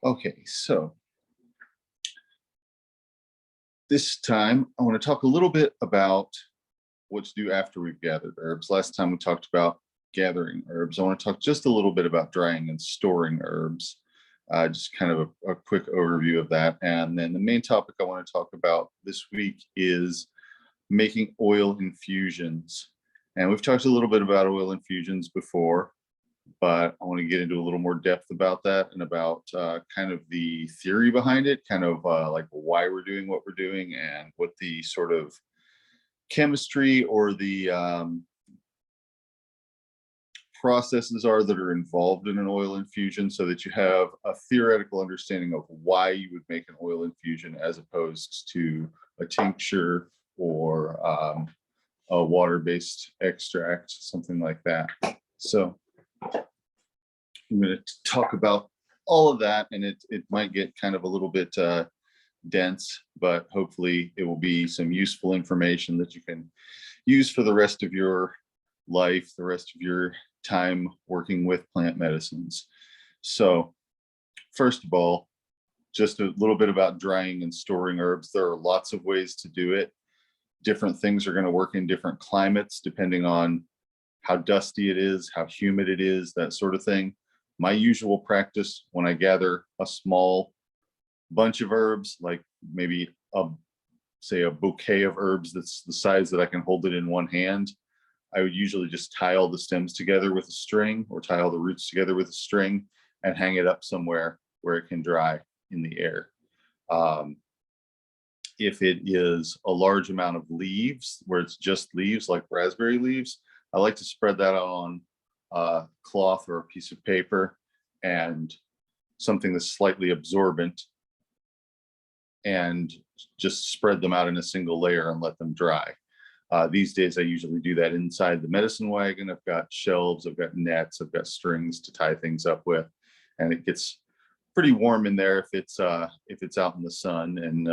Okay, so this time I want to talk a little bit about what to do after we've gathered herbs. Last time we talked about gathering herbs. I want to talk just a little bit about drying and storing herbs, just kind of a quick overview of that. And then the main topic I want to talk about this week is making oil infusions. And we've talked a little bit about oil infusions before, but I want to get into a little more depth about that and about kind of the theory behind it, kind of like why we're doing what we're doing and what the sort of chemistry or the processes are that are involved in an oil infusion, so that you have a theoretical understanding of why you would make an oil infusion as opposed to a tincture or a water-based extract, something like that. So I'm going to talk about all of that, and it might get kind of a little bit dense, but hopefully it will be some useful information that you can use for the rest of your life, the rest of your time working with plant medicines. So first of all, just a little bit about drying and storing herbs. There are lots of ways to do it. Different things are going to work in different climates depending on how dusty it is, how humid it is, that sort of thing. My usual practice when I gather a small bunch of herbs, like maybe say a bouquet of herbs that's the size that I can hold it in one hand, I would usually just tie all the stems together with a string or tie all the roots together with a string and hang it up somewhere where it can dry in the air. If it is a large amount of leaves, where it's just leaves like raspberry leaves, I like to spread that out on a cloth or a piece of paper and something that's slightly absorbent, and just spread them out in a single layer and let them dry. These days, I usually do that inside the medicine wagon. I've got shelves, I've got nets, I've got strings to tie things up with, and it gets pretty warm in there if it's out in the sun, and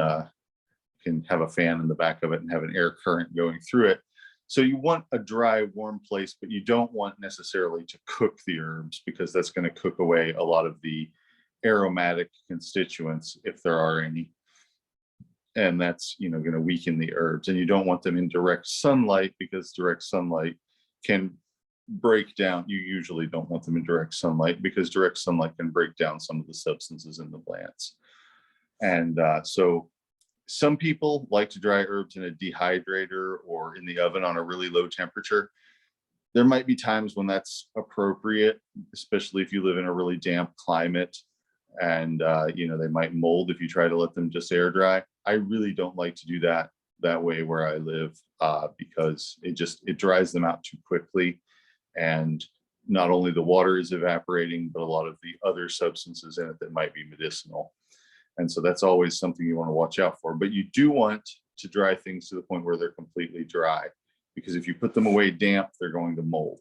can have a fan in the back of it and have an air current going through it. So you want a dry, warm place, but you don't want necessarily to cook the herbs, because that's going to cook away a lot of the aromatic constituents, if there are any. And that's, going to weaken the herbs. And you don't want them in direct sunlight, because direct sunlight can break down. You usually don't want them in direct sunlight, because direct sunlight can break down some of the substances in the plants. And so some people like to dry herbs in a dehydrator or in the oven on a really low temperature. There might be times when that's appropriate, especially if you live in a really damp climate, and they might mold if you try to let them just air dry. I really don't like to do that way where I live, because it dries them out too quickly, and not only the water is evaporating, but a lot of the other substances in it that might be medicinal. And so that's always something you want to watch out for. But you do want to dry things to the point where they're completely dry, because if you put them away damp, they're going to mold.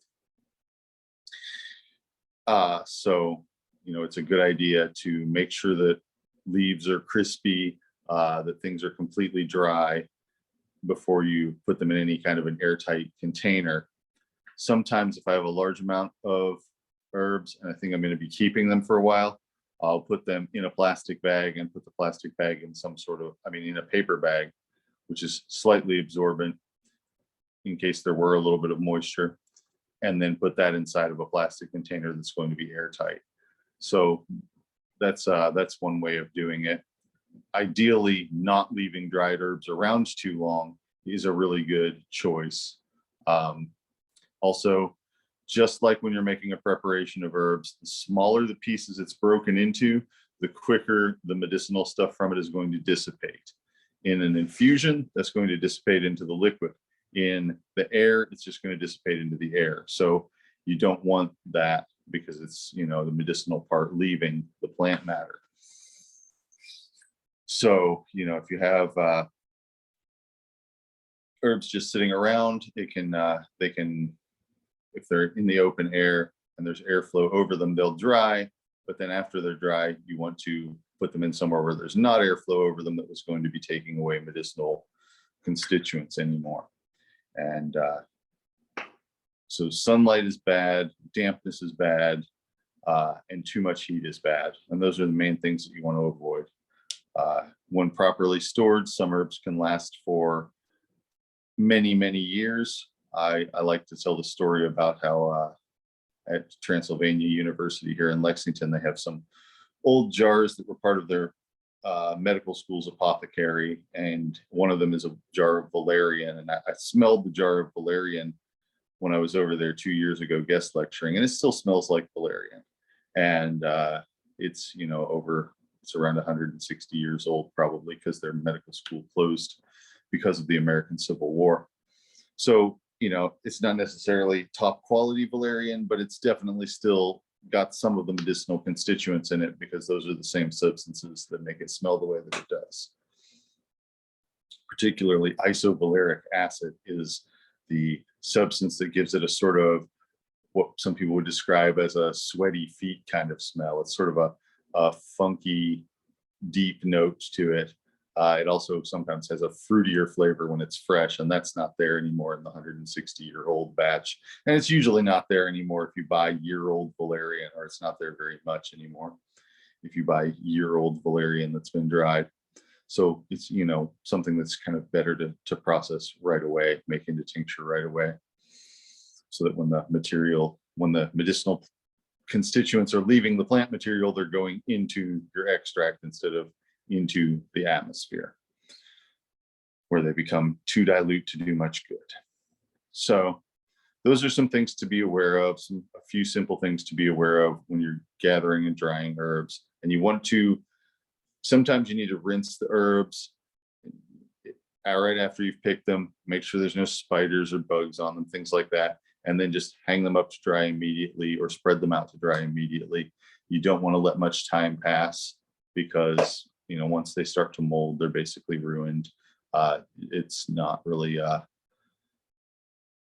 So it's a good idea to make sure that leaves are crispy, that things are completely dry before you put them in any kind of an airtight container. Sometimes if I have a large amount of herbs and I think I'm going to be keeping them for a while, I'll put them in a plastic bag and put the plastic bag in in a paper bag, which is slightly absorbent in case there were a little bit of moisture, and then put that inside of a plastic container that's going to be airtight. So that's one way of doing it. Ideally, not leaving dried herbs around too long is a really good choice. Also, just like when you're making a preparation of herbs, the smaller the pieces it's broken into, the quicker the medicinal stuff from it is going to dissipate. In an infusion, that's going to dissipate into the liquid. In the air, it's just going to dissipate into the air. So you don't want that, because it's, the medicinal part leaving the plant matter. So, if you have herbs just sitting around, they can, if they're in the open air and there's airflow over them, they'll dry. But then after they're dry, you want to put them in somewhere where there's not airflow over them that was going to be taking away medicinal constituents anymore. And so sunlight is bad, dampness is bad. and too much heat is bad. And those are the main things that you want to avoid. When properly stored, some herbs can last for many, many years. I like to tell the story about how at Transylvania University here in Lexington, they have some old jars that were part of their medical school's apothecary, and one of them is a jar of valerian. And I smelled the jar of valerian when I was over there 2 years ago guest lecturing, and it still smells like valerian. And it's, you know, it's around 160 years old, probably, because their medical school closed because of the American Civil War. So, you know, it's not necessarily top quality valerian, but it's definitely still got some of the medicinal constituents in it, because those are the same substances that make it smell the way that it does. Particularly isovaleric acid is the substance that gives it a sort of what some people would describe as a sweaty feet kind of smell. It's sort of a funky, deep note to it. It also sometimes has a fruitier flavor when it's fresh, and that's not there anymore in the 160-year-old batch. And it's usually not there anymore if you buy year-old valerian, or it's not there very much anymore if you buy year-old valerian that's been dried. So it's, you know, something that's kind of better to process right away, make into tincture right away, so that when the medicinal constituents are leaving the plant material, they're going into your extract instead of into the atmosphere, where they become too dilute to do much good. So those are some things to be aware of, a few simple things to be aware of when you're gathering and drying herbs. And you want to, sometimes you need to rinse the herbs right after you've picked them, make sure there's no spiders or bugs on them, things like that, and then just hang them up to dry immediately, or spread them out to dry immediately. You don't want to let much time pass, because, you know, once they start to mold, they're basically ruined. It's not really,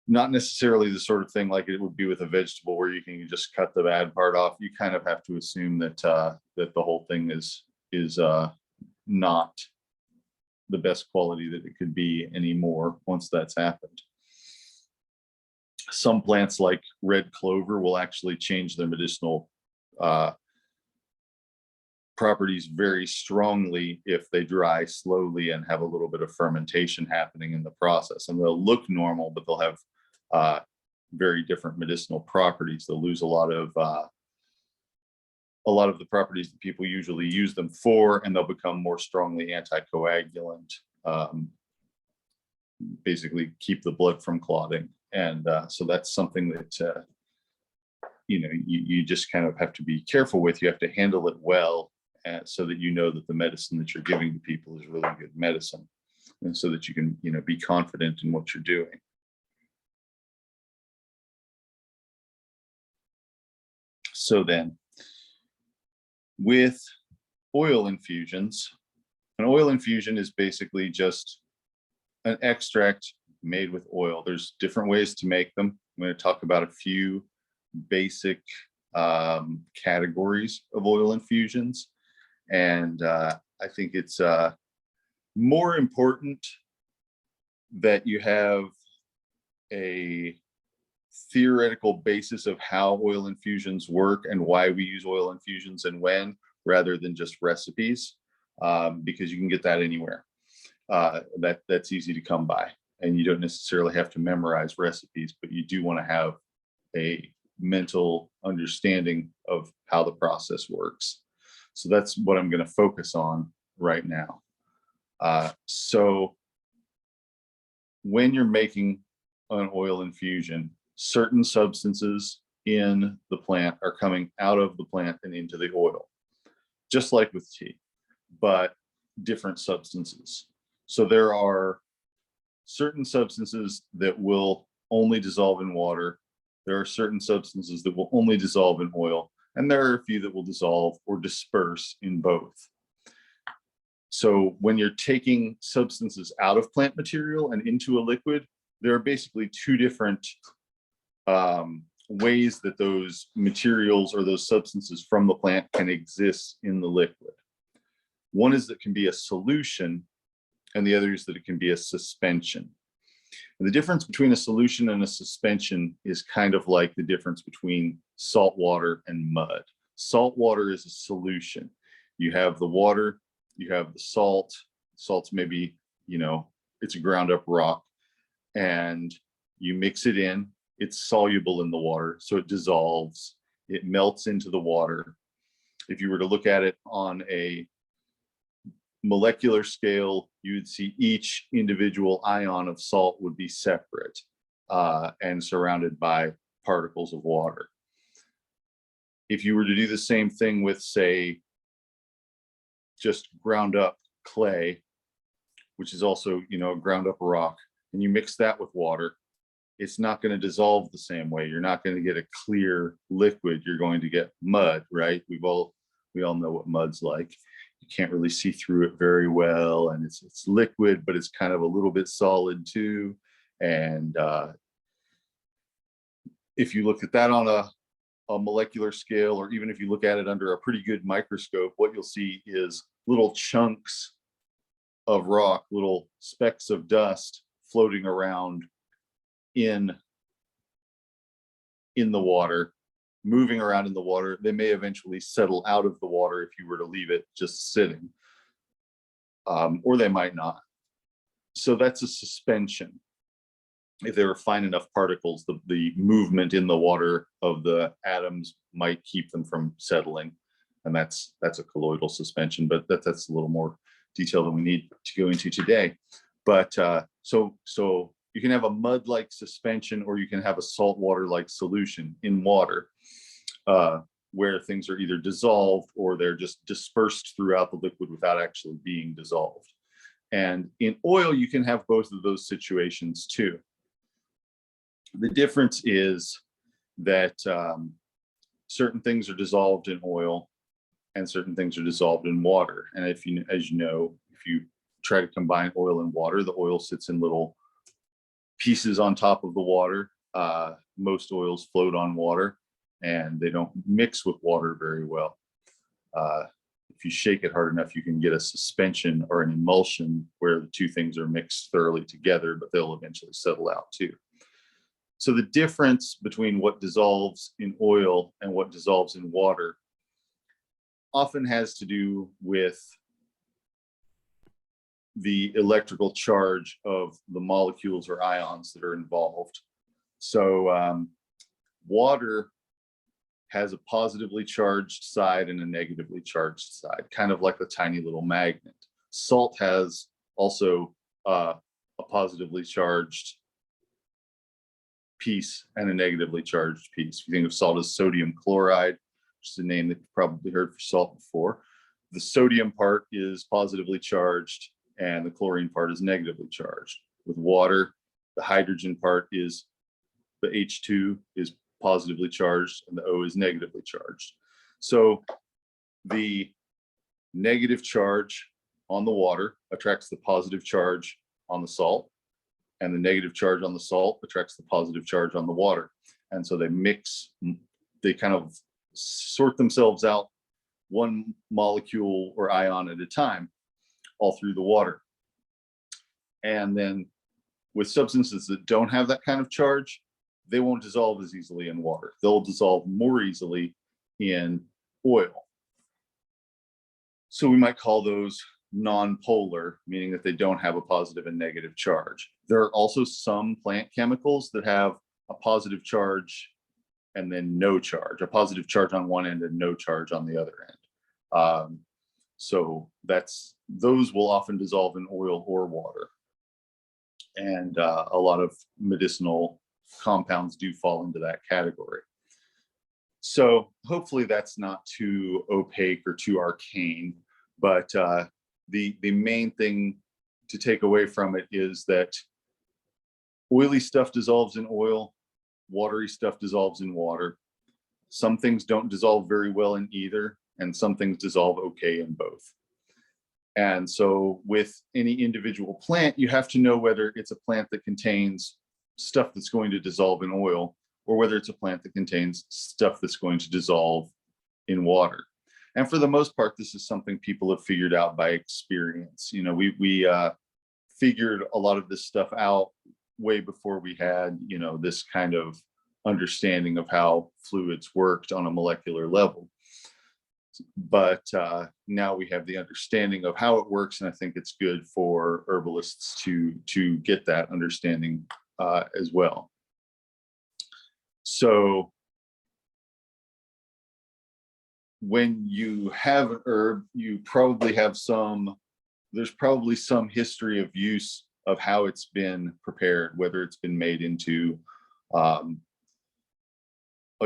not necessarily the sort of thing like it would be with a vegetable, where you can just cut the bad part off. You kind of have to assume that that the whole thing is not the best quality that it could be anymore once that's happened. Some plants like red clover will actually change their medicinal properties very strongly if they dry slowly and have a little bit of fermentation happening in the process. And they'll look normal, but they'll have very different medicinal properties. They'll lose a lot of the properties that people usually use them for, and they'll become more strongly anticoagulant, basically keep the blood from clotting. And so that's something that you know, you just kind of have to be careful with. You have to handle it well, so that you know that the medicine that you're giving to people is really good medicine, and so that you can, you know, be confident in what you're doing. So then, with oil infusions, an oil infusion is basically just an extract made with oil. There's different ways to make them. I'm going to talk about a few basic categories of oil infusions. And I think it's more important that you have a theoretical basis of how oil infusions work and why we use oil infusions and when, rather than just recipes, because you can get that anywhere. That's easy to come by, and you don't necessarily have to memorize recipes, but you do want to have a mental understanding of how the process works. So that's what I'm going to focus on right now. So when you're making an oil infusion, certain substances in the plant are coming out of the plant and into the oil, just like with tea, but different substances. So there are certain substances that will only dissolve in water. There are certain substances that will only dissolve in oil, and there are a few that will dissolve or disperse in both. So when you're taking substances out of plant material and into a liquid, there are basically two different ways that those materials or those substances from the plant can exist in the liquid. One is that it can be a solution, and the other is that it can be a suspension. And the difference between a solution and a suspension is kind of like the difference between salt water and mud. Salt water is a solution. You have the water, you have the salt. Salt's maybe, it's a ground up rock, and you mix it in. It's soluble in the water, so it dissolves, it melts into the water. If you were to look at it on a molecular scale, you would see each individual ion of salt would be separate and surrounded by particles of water. If you were to do the same thing with, say, just ground up clay, which is also, a ground up rock, and you mix that with water, it's not going to dissolve the same way. You're not going to get a clear liquid. You're going to get mud, right? We all know what mud's like. You can't really see through it very well, and it's liquid, but it's kind of a little bit solid too. And if you look at that on a molecular scale, or even if you look at it under a pretty good microscope, what you'll see is little chunks of rock, little specks of dust floating around in the water, moving around in the water. They may eventually settle out of the water if you were to leave it just sitting, or they might not. So that's a suspension. If they were fine enough particles, the movement in the water of the atoms might keep them from settling, and that's a colloidal suspension. But that's a little more detail than we need to go into today. But so you can have a mud-like suspension, or you can have a salt water-like solution in water, where things are either dissolved or they're just dispersed throughout the liquid without actually being dissolved. And in oil, you can have both of those situations too. The difference is that certain things are dissolved in oil and certain things are dissolved in water. And as you know, if you try to combine oil and water, the oil sits in little pieces on top of the water. Most oils float on water, and they don't mix with water very well. If you shake it hard enough, you can get a suspension or an emulsion where the two things are mixed thoroughly together, but they'll eventually settle out too. So the difference between what dissolves in oil and what dissolves in water often has to do with the electrical charge of the molecules or ions that are involved. So water has a positively charged side and a negatively charged side, kind of like a tiny little magnet. Salt has also a positively charged piece and a negatively charged piece. If you think of salt as sodium chloride, which is a name that you've probably heard for salt before, the sodium part is positively charged and the chlorine part is negatively charged. With water, the hydrogen part is, the H2 is positively charged and the O is negatively charged. So the negative charge on the water attracts the positive charge on the salt, and the negative charge on the salt attracts the positive charge on the water. And so they mix, they kind of sort themselves out one molecule or ion at a time all through the water. And then with substances that don't have that kind of charge, they won't dissolve as easily in water. They'll dissolve more easily in oil. So we might call those non-polar, meaning that they don't have a positive and negative charge. There are also some plant chemicals that have a positive charge and then no charge, a positive charge on one end and no charge on the other end. So those will often dissolve in oil or water. And a lot of medicinal compounds do fall into that category. So hopefully that's not too opaque or too arcane, but the main thing to take away from it is that oily stuff dissolves in oil, watery stuff dissolves in water. Some things don't dissolve very well in either, and some things dissolve okay in both. And so with any individual plant, you have to know whether it's a plant that contains stuff that's going to dissolve in oil, or whether it's a plant that contains stuff that's going to dissolve in water. And for the most part, this is something people have figured out by experience. You know, we figured a lot of this stuff out way before we had, this kind of understanding of how fluids worked on a molecular level. But now we have the understanding of how it works, and I think it's good for herbalists to get that understanding as well. So when you have an herb, you probably have there's probably some history of use of how it's been prepared, whether it's been made into a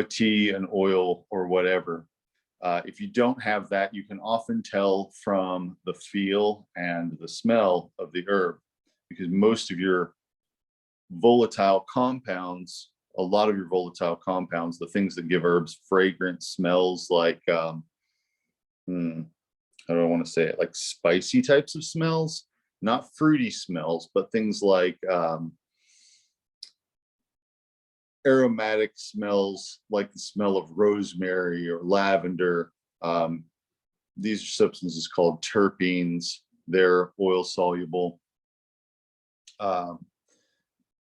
tea, an oil, or whatever. If you don't have that, you can often tell from the feel and the smell of the herb, because most of your volatile compounds, a lot of your volatile compounds, the things that give herbs fragrant smells, like how do I want to say it, like spicy types of smells, not fruity smells, but things like aromatic smells, like the smell of rosemary or lavender. These are substances called terpenes. They're oil soluble.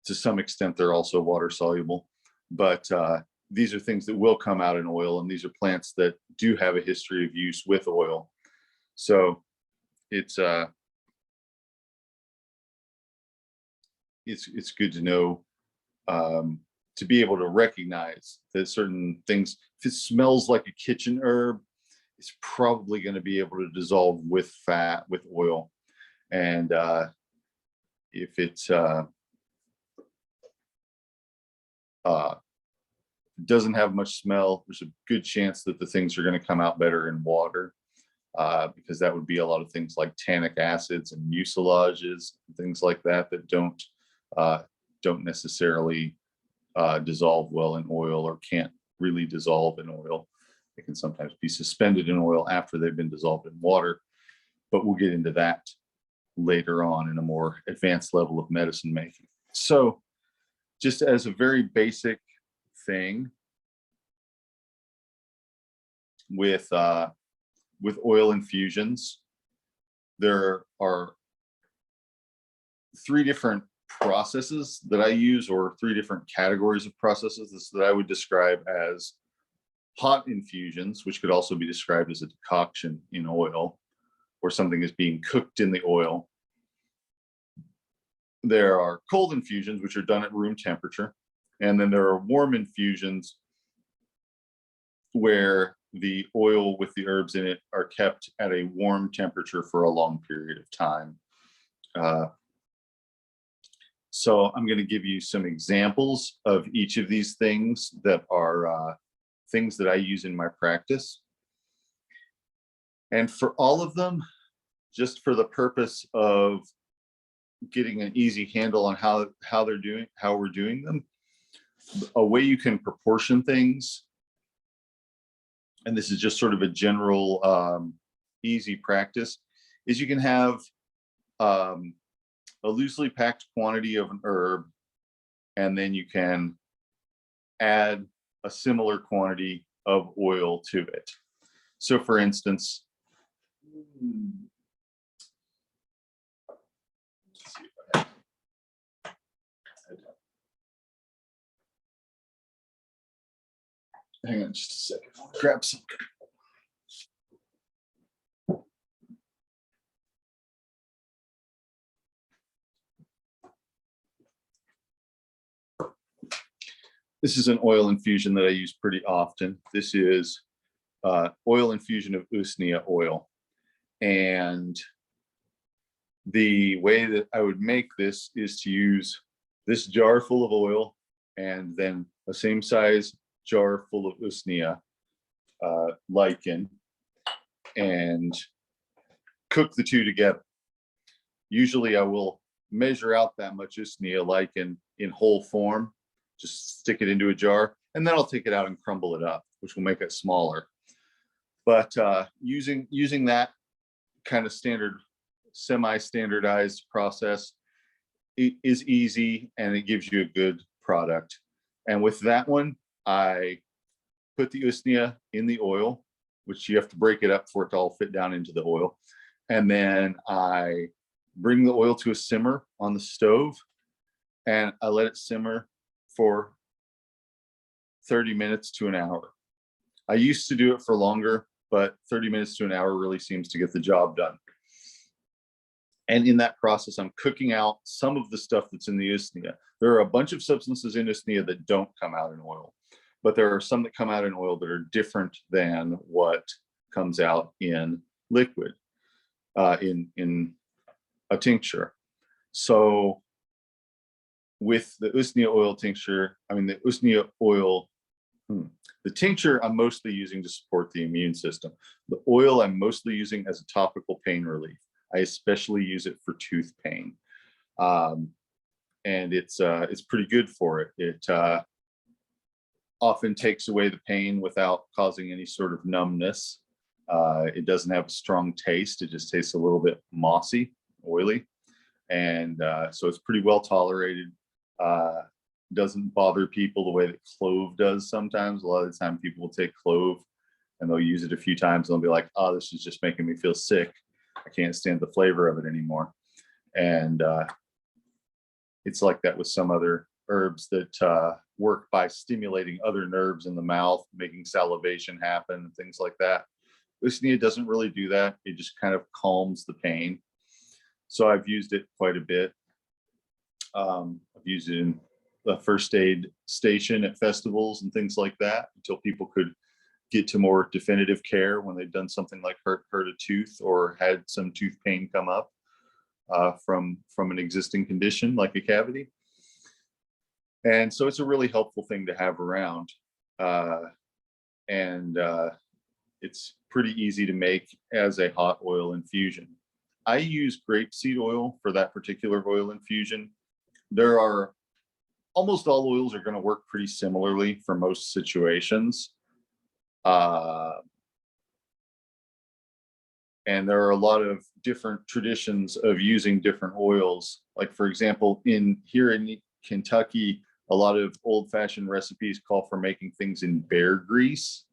To some extent, they're also water soluble, but these are things that will come out in oil, and these are plants that do have a history of use with oil. So it's good to know, to be able to recognize that certain things, if it smells like a kitchen herb, it's probably going to be able to dissolve with fat, with oil. And if it doesn't have much smell, there's a good chance that the things are going to come out better in water, because that would be a lot of things like tannic acids and mucilages, things like that don't necessarily dissolve well in oil, or can't really dissolve in oil. They can sometimes be suspended in oil after they've been dissolved in water, but we'll get into that later on in a more advanced level of medicine making. So just as a very basic thing with oil infusions, there are 3 different processes that I use, or 3 different categories of processes that I would describe as hot infusions, which could also be described as a decoction in oil, or something is being cooked in the oil. There are cold infusions, which are done at room temperature. And then there are warm infusions, where the oil with the herbs in it are kept at a warm temperature for a long period of time. So I'm going to give you some examples of each of these things that are things that I use in my practice. And for all of them, just for the purpose of getting an easy handle on how we're doing them, a way you can proportion things, and this is just sort of a general easy practice, is you can have a loosely packed quantity of an herb, and then you can add a similar quantity of oil to it. So for instance, let's see if I have, hang on just a second, I'll grab some. This is an oil infusion that I use pretty often. This is oil infusion of usnea oil. And the way that I would make this is to use this jar full of oil, and then a same size jar full of usnea lichen, and cook the 2 together. Usually I will measure out that much usnea lichen in whole form, just stick it into a jar, and then I'll take it out and crumble it up, which will make it smaller. But using that kind of standard, semi-standardized process, it is easy, and it gives you a good product. And with that one, I put the usnea in the oil, which you have to break it up for it to all fit down into the oil. And then I bring the oil to a simmer on the stove, and I let it simmer for 30 minutes to an hour. I used to do it for longer, but 30 minutes to an hour really seems to get the job done. And in that process, I'm cooking out some of the stuff that's in the usnea. There are a bunch of substances in usnea that don't come out in oil, but there are some that come out in oil that are different than what comes out in liquid, in a tincture. So with the usnea oil tincture, the usnea oil, the tincture I'm mostly using to support the immune system. The oil I'm mostly using as a topical pain relief. I especially use it for tooth pain. And it's pretty good for it. It often takes away the pain without causing any sort of numbness. It doesn't have a strong taste. It just tastes a little bit mossy, oily. And so it's pretty well tolerated. Doesn't bother people the way that clove does sometimes. A lot of the time people will take clove and they'll use it a few times and they'll be like, oh, this is just making me feel sick. I can't stand the flavor of it anymore. And it's like that with some other herbs that work by stimulating other nerves in the mouth, making salivation happen, things like that. Usnea doesn't really do that. It just kind of calms the pain. So I've used it quite a bit. I've used it in the first aid station at festivals and things like that until people could get to more definitive care when they've done something like hurt a tooth or had some tooth pain come up from an existing condition like a cavity. And so it's a really helpful thing to have around. It's pretty easy to make as a hot oil infusion. I use grapeseed oil for that particular oil infusion. There are almost all oils are going to work pretty similarly for most situations. And there are a lot of different traditions of using different oils. Like, for example, here in Kentucky, a lot of old-fashioned recipes call for making things in bear grease.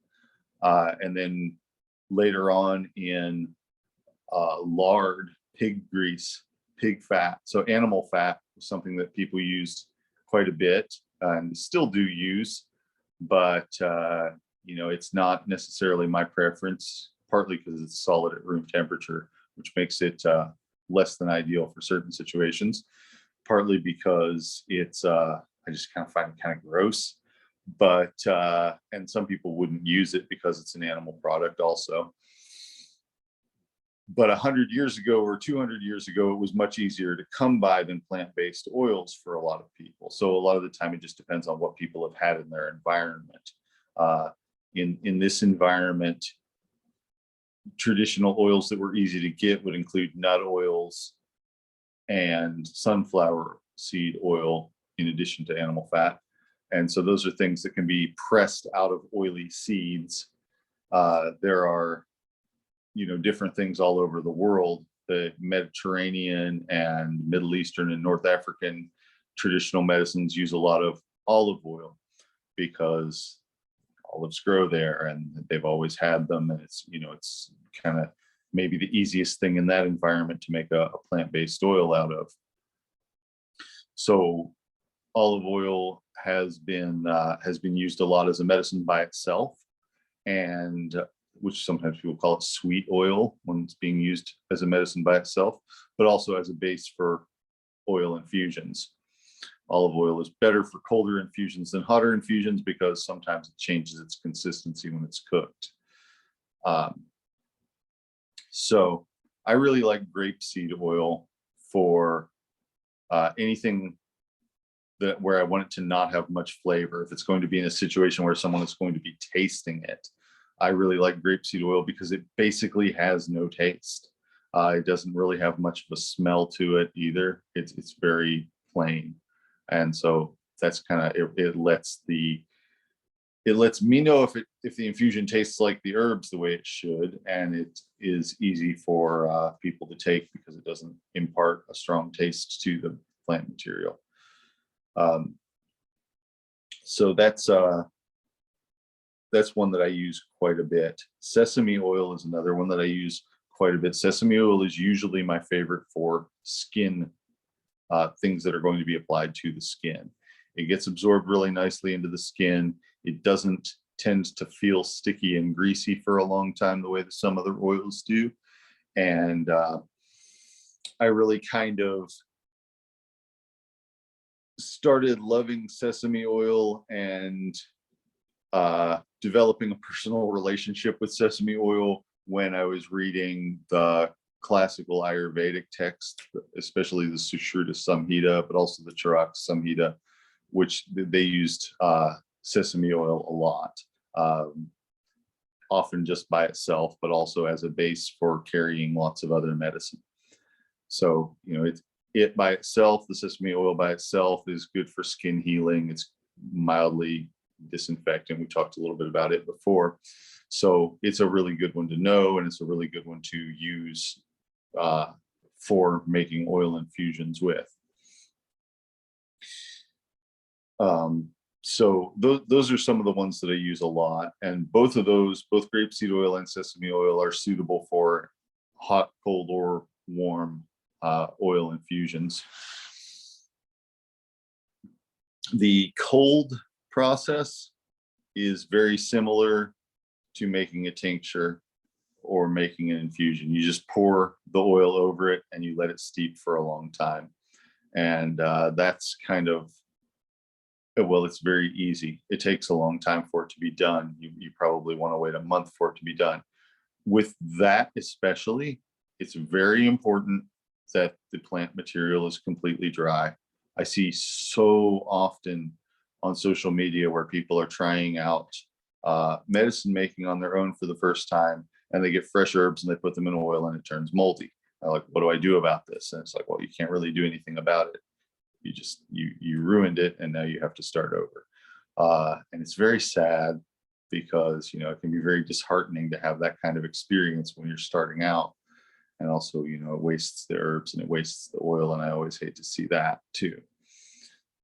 And then later on in lard, pig grease, pig fat. So animal fat was something that people used quite a bit and still do use, but it's not necessarily my preference, partly because it's solid at room temperature, which makes it less than ideal for certain situations, partly because it's I just kind of find it kind of gross, but and some people wouldn't use it because it's an animal product also. But 100 years ago or 200 years ago, it was much easier to come by than plant-based oils for a lot of people. So a lot of the time, it just depends on what people have had in their environment. In this environment, traditional oils that were easy to get would include nut oils and sunflower seed oil in addition to animal fat. And so those are things that can be pressed out of oily seeds. There are different things all over the world. The Mediterranean and Middle Eastern and North African traditional medicines use a lot of olive oil because olives grow there and they've always had them. And it's kind of maybe the easiest thing in that environment to make a plant-based oil out of. So olive oil has been used a lot as a medicine by itself, and which sometimes people call it sweet oil when it's being used as a medicine by itself, but also as a base for oil infusions. Olive oil is better for colder infusions than hotter infusions because sometimes it changes its consistency when it's cooked. So I really like grapeseed oil for anything where I want it to not have much flavor. If it's going to be in a situation where someone is going to be tasting it, I really like grapeseed oil because it basically has no taste. It doesn't really have much of a smell to it either. It's very plain. And so that's kind of, it lets me know if the infusion tastes like the herbs the way it should, and it is easy for people to take because it doesn't impart a strong taste to the plant material. So that's one that I use quite a bit. Sesame oil is another one that I use quite a bit. Sesame oil is usually my favorite for skin things that are going to be applied to the skin. It gets absorbed really nicely into the skin. It doesn't tend to feel sticky and greasy for a long time the way that some other oils do. And I really kind of started loving sesame oil and developing a personal relationship with sesame oil when I was reading the classical Ayurvedic text, especially the Sushruta Samhita, but also the Charaka Samhita, which they used sesame oil a lot, often just by itself, but also as a base for carrying lots of other medicine. So, you know, it by itself, the sesame oil by itself is good for skin healing. It's mildly disinfectant. We talked a little bit about it before. So it's a really good one to know, and it's a really good one to use for making oil infusions with. So those are some of the ones that I use a lot. And both of those, both grapeseed oil and sesame oil, are suitable for hot, cold, or warm oil infusions. The cold process is very similar to making a tincture or making an infusion. You just pour the oil over it and you let it steep for a long time. And that's kind of, well, it's very easy. It takes a long time for it to be done. You probably want to wait a month for it to be done. With that especially, it's very important that the plant material is completely dry. I see so often on social media where people are trying out medicine making on their own for the first time, and they get fresh herbs and they put them in oil and it turns moldy. They're like, what do I do about this? And it's like, well, you can't really do anything about it. You just, you ruined it, and now you have to start over. And it's very sad because, you know, it can be very disheartening to have that kind of experience when you're starting out. And also, you know, it wastes the herbs and it wastes the oil, and I always hate to see that too.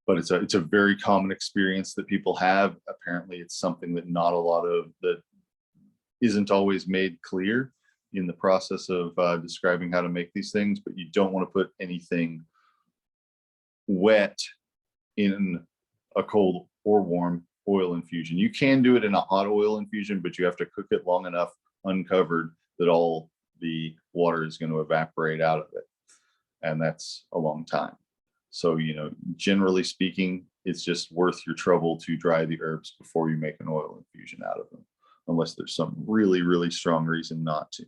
But it's a very common experience that people have. Apparently, it's something that not a lot of, that isn't always made clear in the process of describing how to make these things. But you don't want to put anything wet in a cold or warm oil infusion. You can do it in a hot oil infusion, but you have to cook it long enough uncovered that all the water is going to evaporate out of it, and that's a long time. So, you know, generally speaking, it's just worth your trouble to dry the herbs before you make an oil infusion out of them, unless there's some really, really strong reason not to.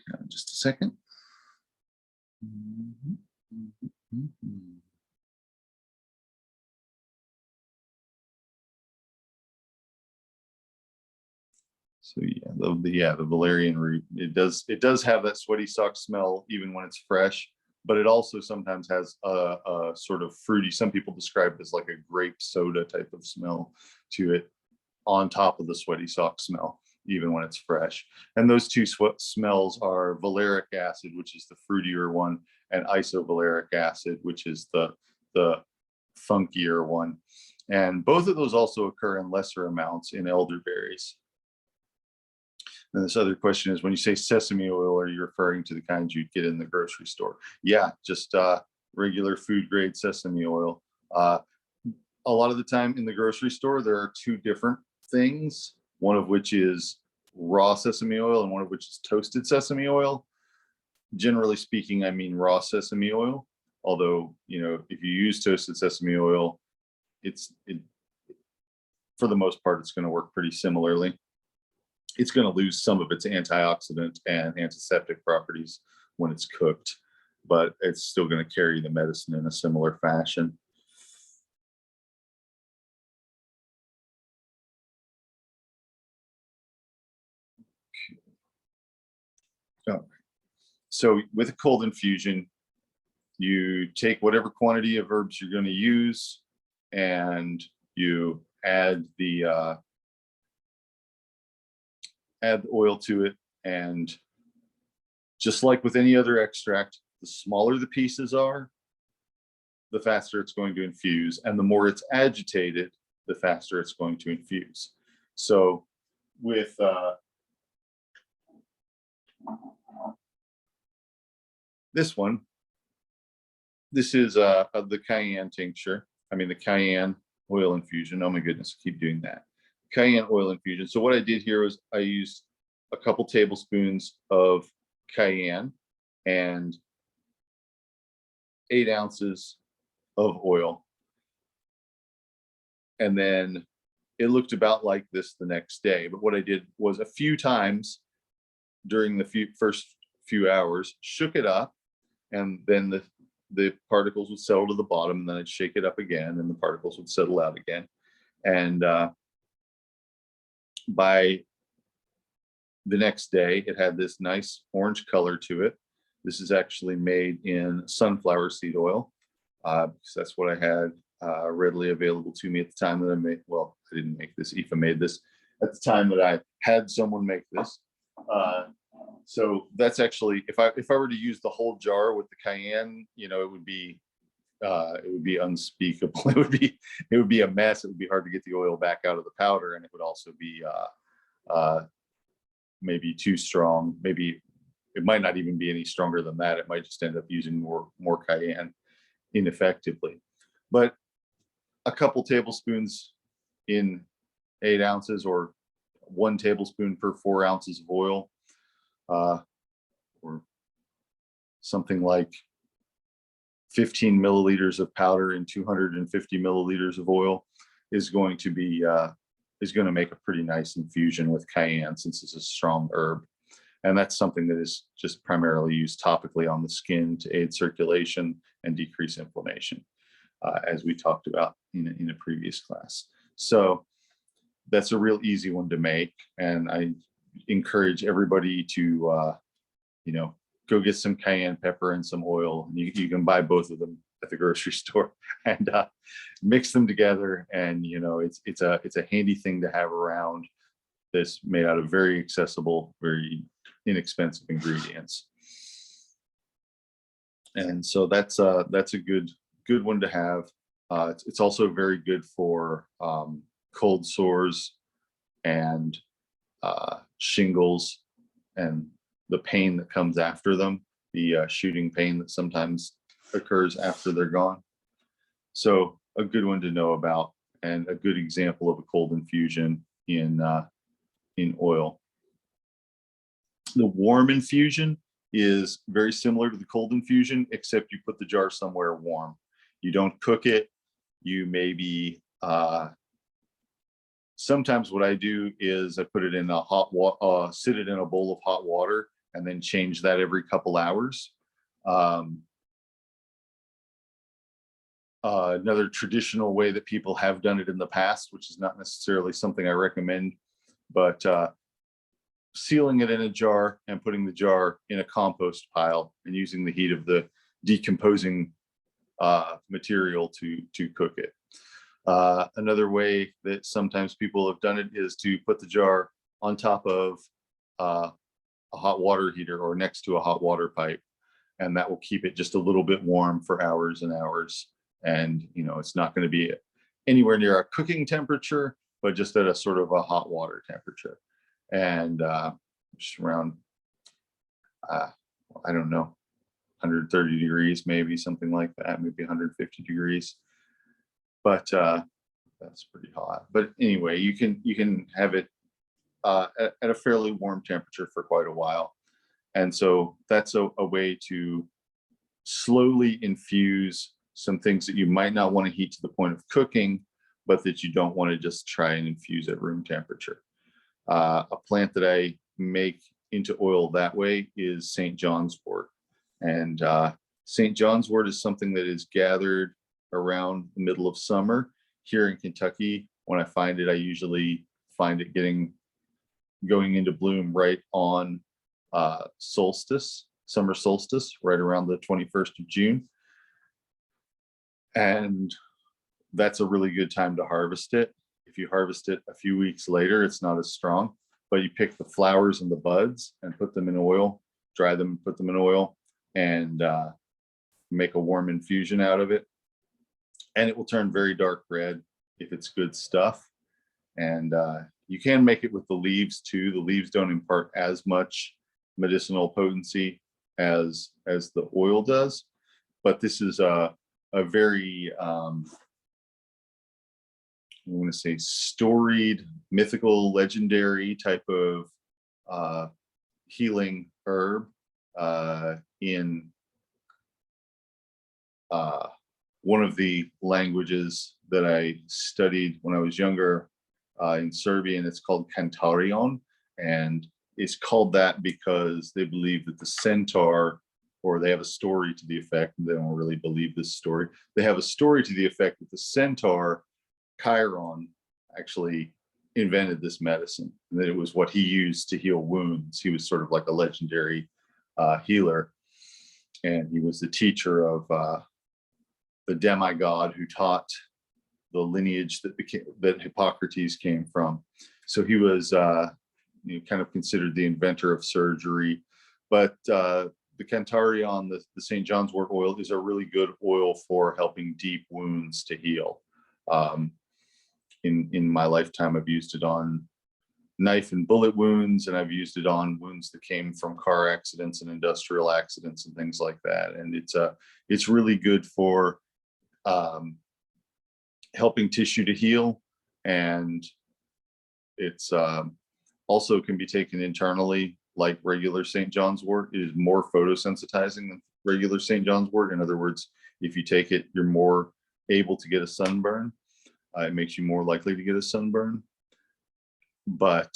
Hang on just a second. So yeah, the valerian root, it does have that sweaty sock smell even when it's fresh, but it also sometimes has a sort of fruity, some people describe it as like a grape soda type of smell to it on top of the sweaty sock smell, even when it's fresh. And those two smells are valeric acid, which is the fruitier one, and isovaleric acid, which is the funkier one. And both of those also occur in lesser amounts in elderberries. And this other question is, when you say sesame oil, are you referring to the kinds you'd get in the grocery store? Yeah, just regular food grade sesame oil. A lot of the time in the grocery store, there are two different things, one of which is raw sesame oil and one of which is toasted sesame oil. Generally speaking, I mean raw sesame oil, although, you know, if you use toasted sesame oil, for the most part, it's going to work pretty similarly. It's going to lose some of its antioxidant and antiseptic properties when it's cooked, but it's still going to carry the medicine in a similar fashion. Oh. So with a cold infusion, you take whatever quantity of herbs you're going to use, and you add the oil to it. And just like with any other extract, the smaller the pieces are, the faster it's going to infuse, and the more it's agitated, the faster it's going to infuse. So with this one, This is the cayenne tincture. I mean, the cayenne oil infusion. Oh my goodness, I keep doing that. Cayenne oil infusion. So what I did here was I used a couple tablespoons of cayenne and 8 ounces of oil. And then it looked about like this the next day. But what I did was a few times during the first few hours, shook it up, and then the particles would settle to the bottom, and then I'd shake it up again, and the particles would settle out again. And by the next day, it had this nice orange color to it. This is actually made in sunflower seed oil, because that's what I had readily available to me at the time that I made. Well, I didn't make this. Aoife made this at the time that I had someone make this. So that's actually, if I were to use the whole jar with the cayenne, you know, it would be unspeakable. It would be a mess. It would be hard to get the oil back out of the powder, and it would also be maybe too strong. Maybe it might not even be any stronger than that. It might just end up using more cayenne ineffectively. But a couple tablespoons in 8 ounces, or 1 tablespoon per 4 ounces of oil, or something like 15 milliliters of powder and 250 milliliters of oil is going to make a pretty nice infusion with cayenne, since it's a strong herb. And that's something that is just primarily used topically on the skin to aid circulation and decrease inflammation, as we talked about in a previous class. So that's a real easy one to make, and I encourage everybody to go get some cayenne pepper and some oil. You can buy both of them at the grocery store, and mix them together. And it's a handy thing to have around, that's made out of very accessible, very inexpensive ingredients. And so that's a good one to have. It's also very good for cold sores and shingles, and the pain that comes after them, the shooting pain that sometimes occurs after they're gone. So a good one to know about, and a good example of a cold infusion in oil. The warm infusion is very similar to the cold infusion, except you put the jar somewhere warm. You don't cook it. You maybe sometimes what I do is I put it in a hot water, sit it in a bowl of hot water, and then change that every couple hours. Another traditional way that people have done it in the past, which is not necessarily something I recommend, but sealing it in a jar and putting the jar in a compost pile and using the heat of the decomposing material to cook it. Another way that sometimes people have done it is to put the jar on top of a hot water heater or next to a hot water pipe, and that will keep it just a little bit warm for hours and hours. And it's not going to be anywhere near a cooking temperature, but just at a sort of a hot water temperature, and just around I don't know, 130 degrees, maybe something like that, maybe 150 degrees. But that's pretty hot. But anyway, you can have it at a fairly warm temperature for quite a while. And so that's a way to slowly infuse some things that you might not want to heat to the point of cooking, but that you don't want to just try and infuse at room temperature. A plant that I make into oil that way is St. John's wort. And St. John's wort is something that is gathered around the middle of summer. Here in Kentucky, when I find it, I usually find it going into bloom right on solstice, summer solstice, right around the 21st of June. And that's a really good time to harvest it. If you harvest it a few weeks later, it's not as strong, but you pick the flowers and the buds and put them in oil, dry them, put them in oil, and make a warm infusion out of it. And it will turn very dark red if it's good stuff. And you can make it with the leaves too. The leaves don't impart as much medicinal potency as the oil does, but this is a very, I want to say storied, mythical, legendary type of healing herb in one of the languages that I studied when I was younger in Serbian. It's called Kantarion, and it's called that because they believe that the centaur, or they have a story to the effect, they don't really believe this story, they have a story to the effect that the centaur Chiron actually invented this medicine, and that it was what he used to heal wounds. He was sort of like a legendary healer, and he was the teacher of the demigod who taught the lineage that Hippocrates came from. So he was kind of considered the inventor of surgery. But the Cantarion, the St. John's wort oil, is a really good oil for helping deep wounds to heal. In my lifetime, I've used it on knife and bullet wounds, and I've used it on wounds that came from car accidents and industrial accidents and things like that. And it's really good for helping tissue to heal, and it's also can be taken internally like regular St. John's wort. It is more photosensitizing than regular St. John's wort. In other words, if you take it, you're more able to get a sunburn. It makes you more likely to get a sunburn, but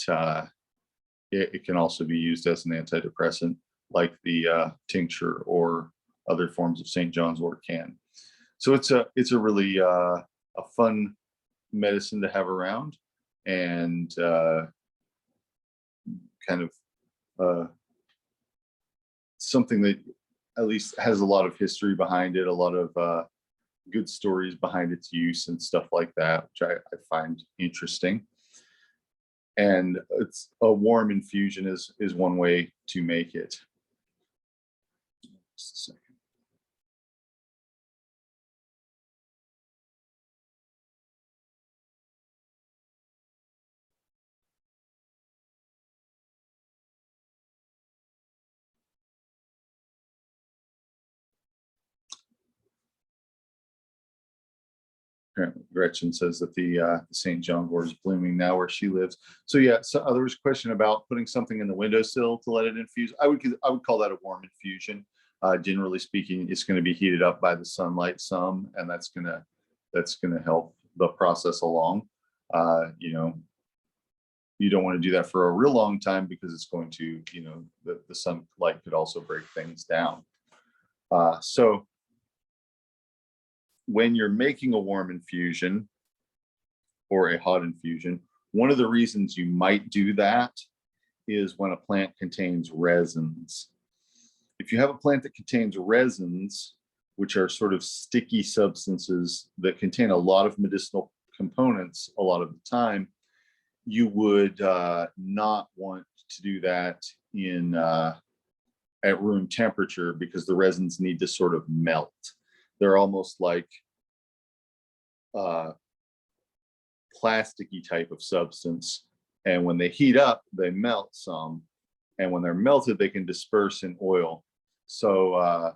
it can also be used as an antidepressant, like the tincture or other forms of St. John's wort can. So it's a really a fun medicine to have around, and kind of something that at least has a lot of history behind it, a lot of good stories behind its use and stuff like that, which I find interesting. And it's a warm infusion is one way to make it. Just a second. Gretchen says that the St. John wort is blooming now where she lives. So yeah, so there was a question about putting something in the windowsill to let it infuse. I would call that a warm infusion. Generally speaking, it's going to be heated up by the sunlight some, and that's gonna help the process along. You know, you don't want to do that for a real long time because it's going to, the sunlight could also break things down. So when you're making a warm infusion or a hot infusion, one of the reasons you might do that is when a plant contains resins. If you have a plant that contains resins, which are sort of sticky substances that contain a lot of medicinal components a lot of the time, you would not want to do that at room temperature, because the resins need to sort of melt. They're almost like plasticky type of substance, and when they heat up, they melt some, and when they're melted, they can disperse in oil. So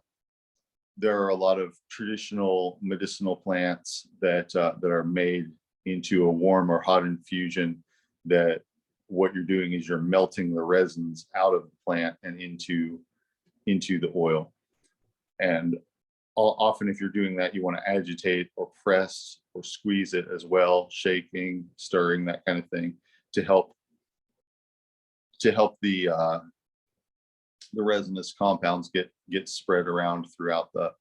there are a lot of traditional medicinal plants that are made into a warm or hot infusion, that what you're doing is you're melting the resins out of the plant and into the oil. And often if you're doing that, you want to agitate or press or squeeze it as well, shaking, stirring, that kind of thing, to help the resinous compounds get spread around throughout the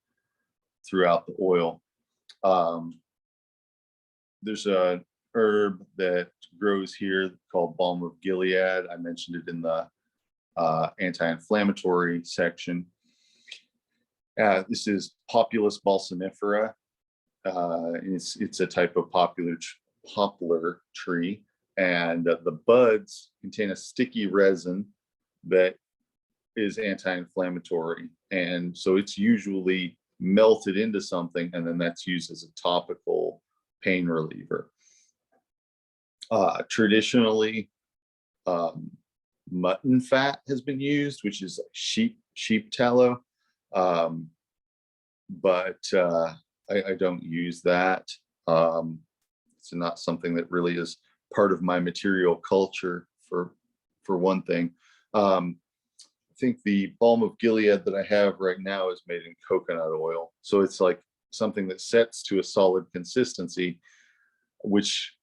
oil. There's a herb that grows here called balm of Gilead. I mentioned it in the anti-inflammatory section. This is Populus balsamifera. It's a type of poplar tree, and the buds contain a sticky resin that is anti-inflammatory, and so it's usually melted into something, and then that's used as a topical pain reliever. Traditionally, mutton fat has been used, which is sheep tallow. but I don't use that. It's not something that really is part of my material culture for one thing. I think the balm of Gilead that I have right now is made in coconut oil. So it's like something that sets to a solid consistency, which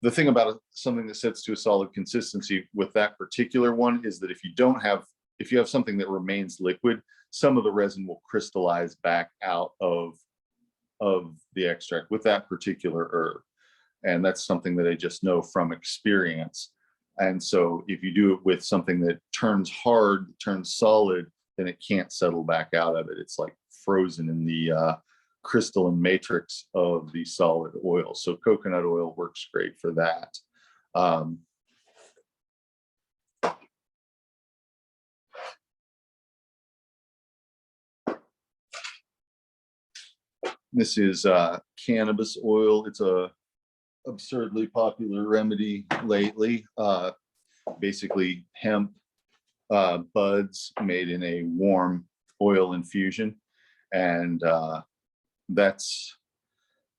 the thing about something that sets to a solid consistency with that particular one is that if you have something that remains liquid, some of the resin will crystallize back out of the extract with that particular herb. And that's something that I just know from experience. And so if you do it with something that turns hard, turns solid, then it can't settle back out of it. It's like frozen in the crystalline matrix of the solid oil. So coconut oil works great for that. This is cannabis oil. It's a absurdly popular remedy lately. Basically hemp buds made in a warm oil infusion. And that's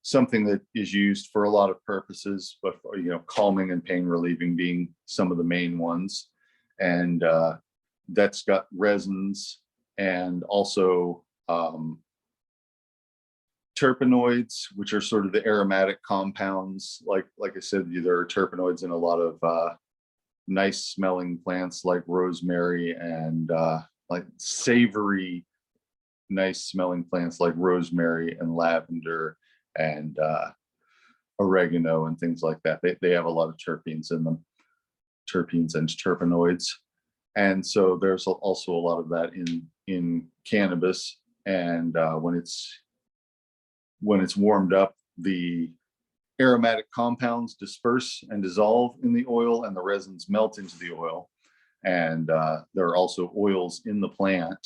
something that is used for a lot of purposes, but calming and pain relieving being some of the main ones. And that's got resins and also terpenoids, which are sort of the aromatic compounds. Like I said, there are terpenoids in a lot of nice smelling plants like rosemary, and like savory, nice smelling plants like rosemary and lavender and oregano and things like that. They have a lot of terpenes in them, terpenes and terpenoids. And so there's also a lot of that in cannabis. And when it's warmed up, the aromatic compounds disperse and dissolve in the oil, and the resins melt into the oil. And there are also oils in the plant.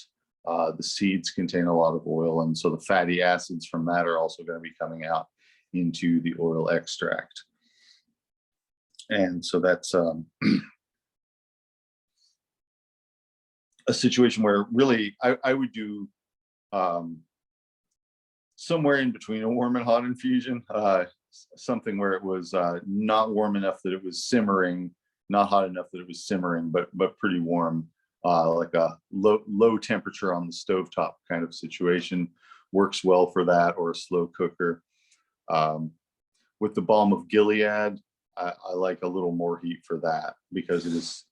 The seeds contain a lot of oil, and so the fatty acids from that are also going to be coming out into the oil extract. And so that's a situation where really I would do somewhere in between a warm and hot infusion, something where it was not warm enough that it was simmering, not hot enough that it was simmering, but pretty warm, like a low temperature on the stovetop kind of situation works well for that, or a slow cooker. With the balm of Gilead, I like a little more heat for that, because it is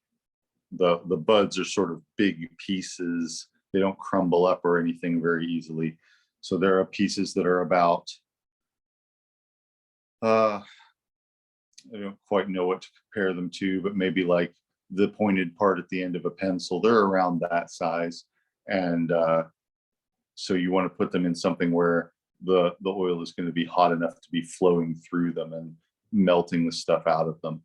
the buds are sort of big pieces. They don't crumble up or anything very easily. So there are pieces that are about, I don't quite know what to compare them to, but maybe like the pointed part at the end of a pencil. They're around that size. And so you want to put them in something where the oil is going to be hot enough to be flowing through them and melting the stuff out of them.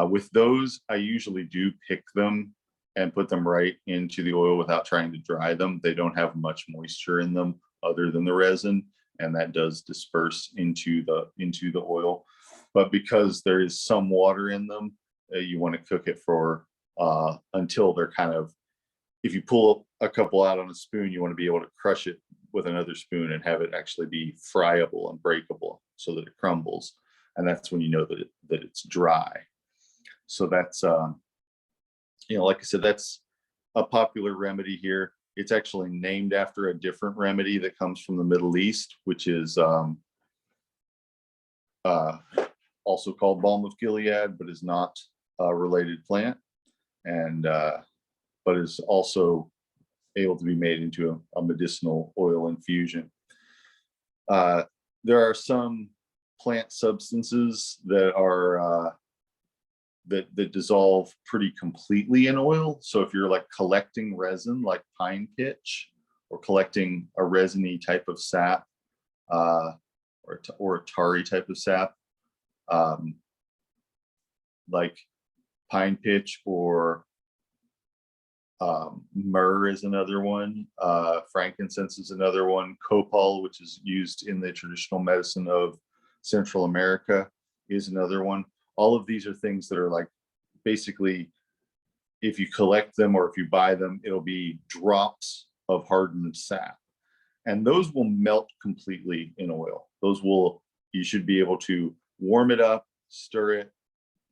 With those, I usually do pick them and put them right into the oil without trying to dry them. They don't have much moisture in them other than the resin, and that does disperse into the oil. But because there is some water in them, you want to cook it for until they're kind of, if you pull a couple out on a spoon, you want to be able to crush it with another spoon and have it actually be friable and breakable so that it crumbles. And that's when you know that it's dry. So that's, like I said, that's a popular remedy here. It's actually named after a different remedy that comes from the Middle East, which is also called balm of Gilead, but is not a related plant, and but is also able to be made into a medicinal oil infusion. There are some plant substances that are that dissolve pretty completely in oil. So if you're like collecting resin, like pine pitch, or collecting a resiny type of sap, or a tarry type of sap, like pine pitch, or myrrh is another one. Frankincense is another one. Copal, which is used in the traditional medicine of Central America, is another one. All of these are things that are like, basically, if you collect them or if you buy them, it'll be drops of hardened sap. and those will melt completely in oil. You should be able to warm it up, stir it,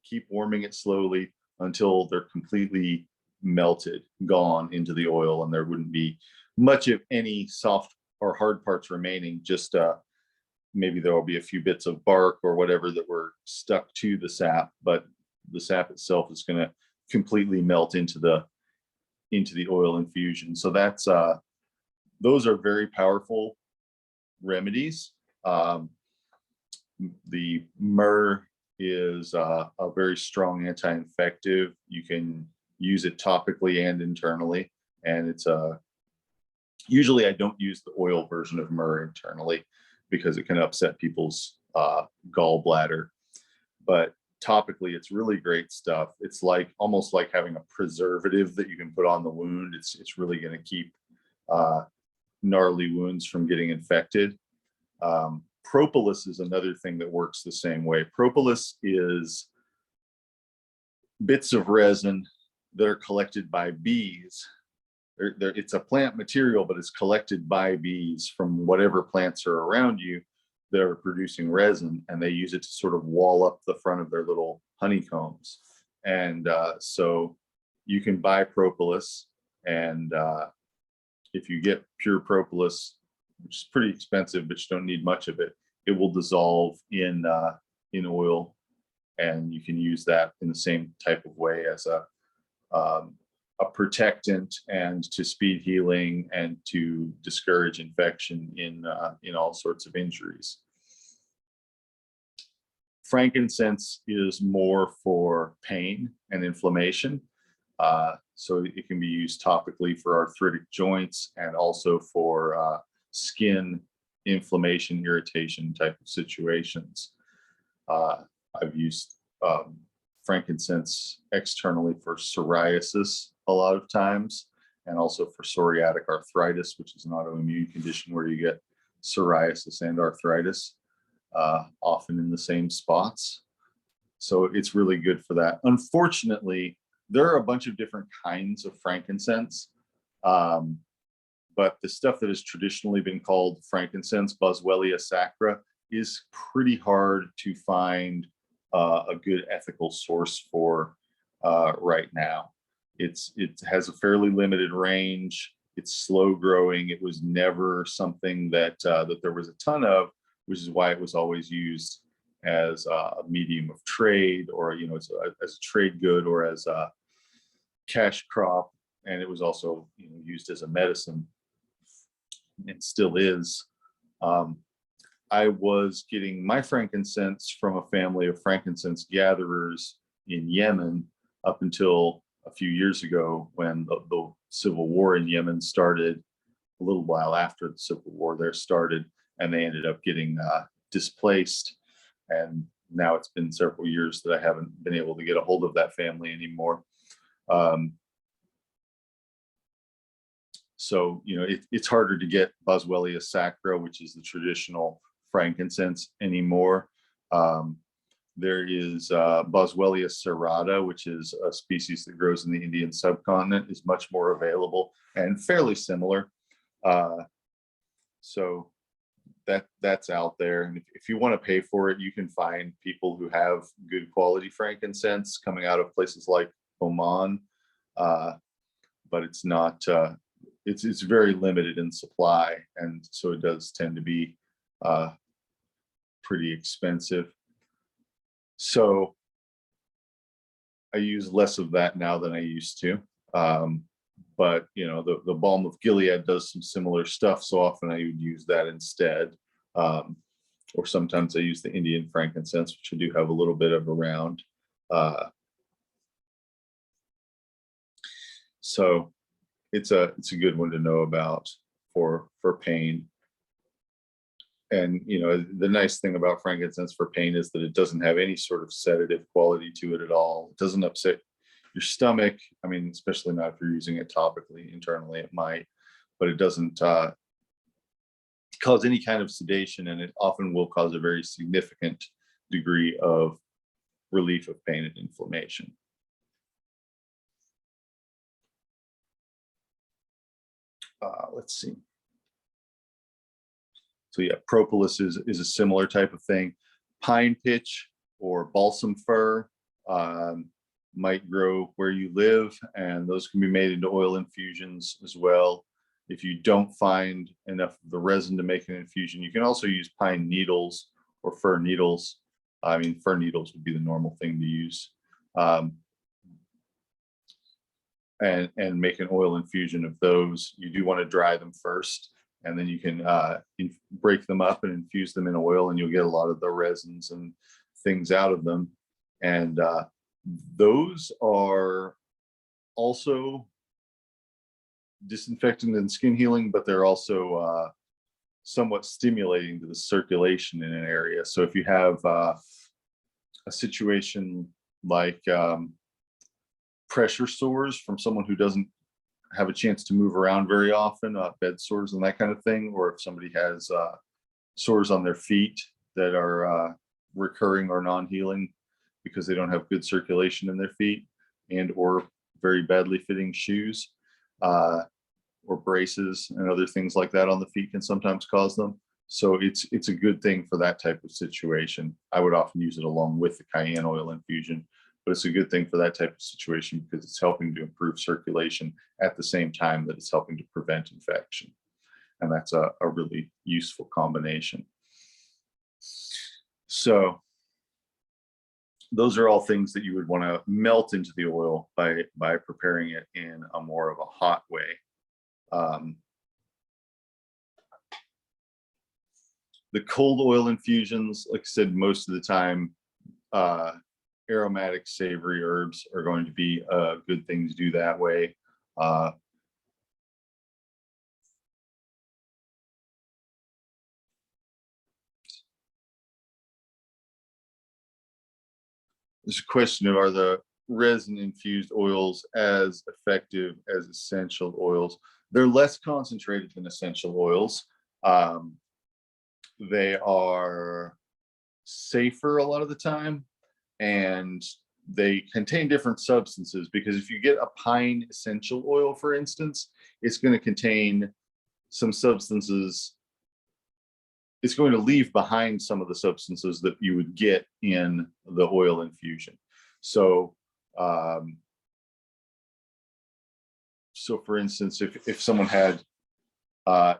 keep warming it slowly until they're completely melted, gone into the oil, and there wouldn't be much of any soft or hard parts remaining. Just maybe there will be a few bits of bark or whatever that were stuck to the sap, but the sap itself is going to completely melt into the oil infusion. So that's those are very powerful remedies. The myrrh is a very strong anti-infective. You can use it topically and internally, and it's usually I don't use the oil version of myrrh internally because it can upset people's gallbladder, but topically it's really great stuff. It's like almost like having a preservative that you can put on the wound. It's really going to keep gnarly wounds from getting infected. Propolis is another thing that works the same way. Propolis is bits of resin that are collected by bees. It's a plant material, but it's collected by bees from whatever plants are around you that are producing resin, and they use it to sort of wall up the front of their little honeycombs. And so you can buy propolis, and if you get pure propolis, which is pretty expensive, but you don't need much of it, it will dissolve in oil, and you can use that in the same type of way as a protectant and to speed healing and to discourage infection in all sorts of injuries. Frankincense is more for pain and inflammation. So it can be used topically for arthritic joints and also for skin inflammation, irritation type of situations. I've used frankincense externally for psoriasis a lot of times, and also for psoriatic arthritis, which is an autoimmune condition where you get psoriasis and arthritis, often in the same spots. So it's really good for that. Unfortunately, there are a bunch of different kinds of frankincense, but the stuff that has traditionally been called frankincense, Boswellia sacra, is pretty hard to find a good ethical source for right now. It has a fairly limited range. It's slow growing. It was never something that there was a ton of, which is why it was always used as a medium of trade, or as a trade good, or as a cash crop. And it was also used as a medicine, and still is. I was getting my frankincense from a family of frankincense gatherers in Yemen up until a few years ago, when the civil war in Yemen started. A little while after the civil war there started, and they ended up getting displaced. And now it's been several years that I haven't been able to get a hold of that family anymore. So it's harder to get Boswellia sacra, which is the traditional frankincense, anymore. There is Boswellia serrata, which is a species that grows in the Indian subcontinent, is much more available and fairly similar. So that's out there. And if you want to pay for it, you can find people who have good quality frankincense coming out of places like Oman, but it's not. It's very limited in supply, and so it does tend to be pretty expensive. So I use less of that now than I used to. But the balm of Gilead does some similar stuff, so often I would use that instead. Or sometimes I use the Indian frankincense, which I do have a little bit of around. So it's a good one to know about for pain. And the nice thing about frankincense for pain is that it doesn't have any sort of sedative quality to it at all. It doesn't upset your stomach. I mean, especially not if you're using it topically. Internally it might, but it doesn't cause any kind of sedation, and it often will cause a very significant degree of relief of pain and inflammation. Let's see. So yeah, propolis is a similar type of thing. Pine pitch or balsam fir might grow where you live, and those can be made into oil infusions as well. If you don't find enough of the resin to make an infusion, you can also use pine needles or fir needles. I mean, fir needles would be the normal thing to use. And make an oil infusion of those. You do want to dry them first, and then you can break them up and infuse them in oil, and you'll get a lot of the resins and things out of them. And those are also disinfectant and skin healing, but they're also somewhat stimulating to the circulation in an area. So if you have a situation like pressure sores from someone who doesn't have a chance to move around very often, bed sores and that kind of thing, or if somebody has sores on their feet that are recurring or non-healing because they don't have good circulation in their feet, and or very badly fitting shoes or braces and other things like that on the feet can sometimes cause them. So it's a good thing for that type of situation. I would often use it along with the cayenne oil infusion, but it's a good thing for that type of situation because it's helping to improve circulation at the same time that it's helping to prevent infection. And that's a really useful combination. So those are all things that you would want to melt into the oil by preparing it in a more of a hot way. The cold oil infusions, like I said, most of the time, aromatic savory herbs are going to be a good thing to do that way. There's a question of, are the resin infused oils as effective as essential oils? They're less concentrated than essential oils. They are safer a lot of the time, and they contain different substances, because if you get a pine essential oil, for instance, it's going to contain some substances. It's going to leave behind some of the substances that you would get in the oil infusion. So, so for instance, if someone had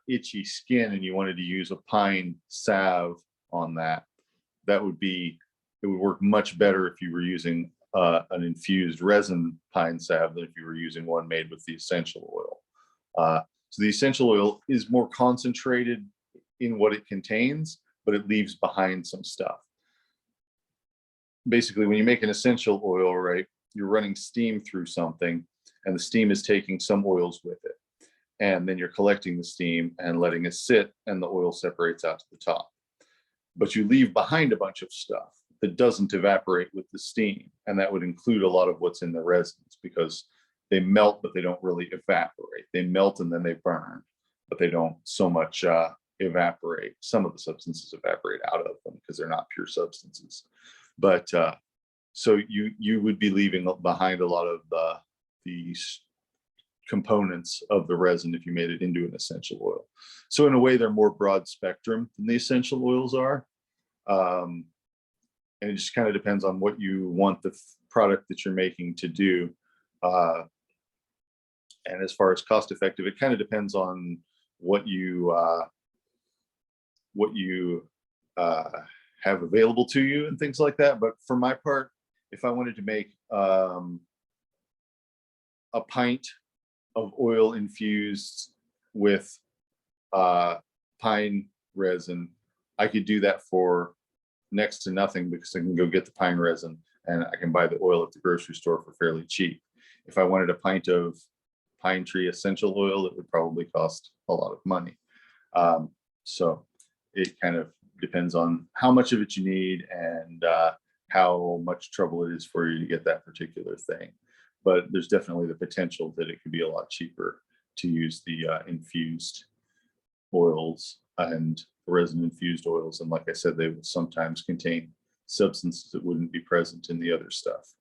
itchy skin and you wanted to use a pine salve on that, it would work much better if you were using an infused resin pine salve than if you were using one made with the essential oil. So the essential oil is more concentrated in what it contains, but it leaves behind some stuff. Basically, when you make an essential oil, right, you're running steam through something, and the steam is taking some oils with it. And then you're collecting the steam and letting it sit, and the oil separates out to the top. But you leave behind a bunch of stuff that doesn't evaporate with the steam. And that would include a lot of what's in the resins, because they melt, but they don't really evaporate. They melt and then they burn, but they don't so much evaporate. Some of the substances evaporate out of them because they're not pure substances. But so you would be leaving behind a lot of these components of the resin if you made it into an essential oil. So in a way, they're more broad spectrum than the essential oils are. And it just kind of depends on what you want the product that you're making to do. And as far as cost effective, it kind of depends on what you have available to you and things like that. But for my part, if I wanted to make a pint of oil infused with pine resin, I could do that for next to nothing, because I can go get the pine resin and I can buy the oil at the grocery store for fairly cheap. If I wanted a pint of pine tree essential oil, it would probably cost a lot of money. So it kind of depends on how much of it you need and how much trouble it is for you to get that particular thing. But there's definitely the potential that it could be a lot cheaper to use the infused oils and resin infused oils. And like I said, they will sometimes contain substances that wouldn't be present in the other stuff.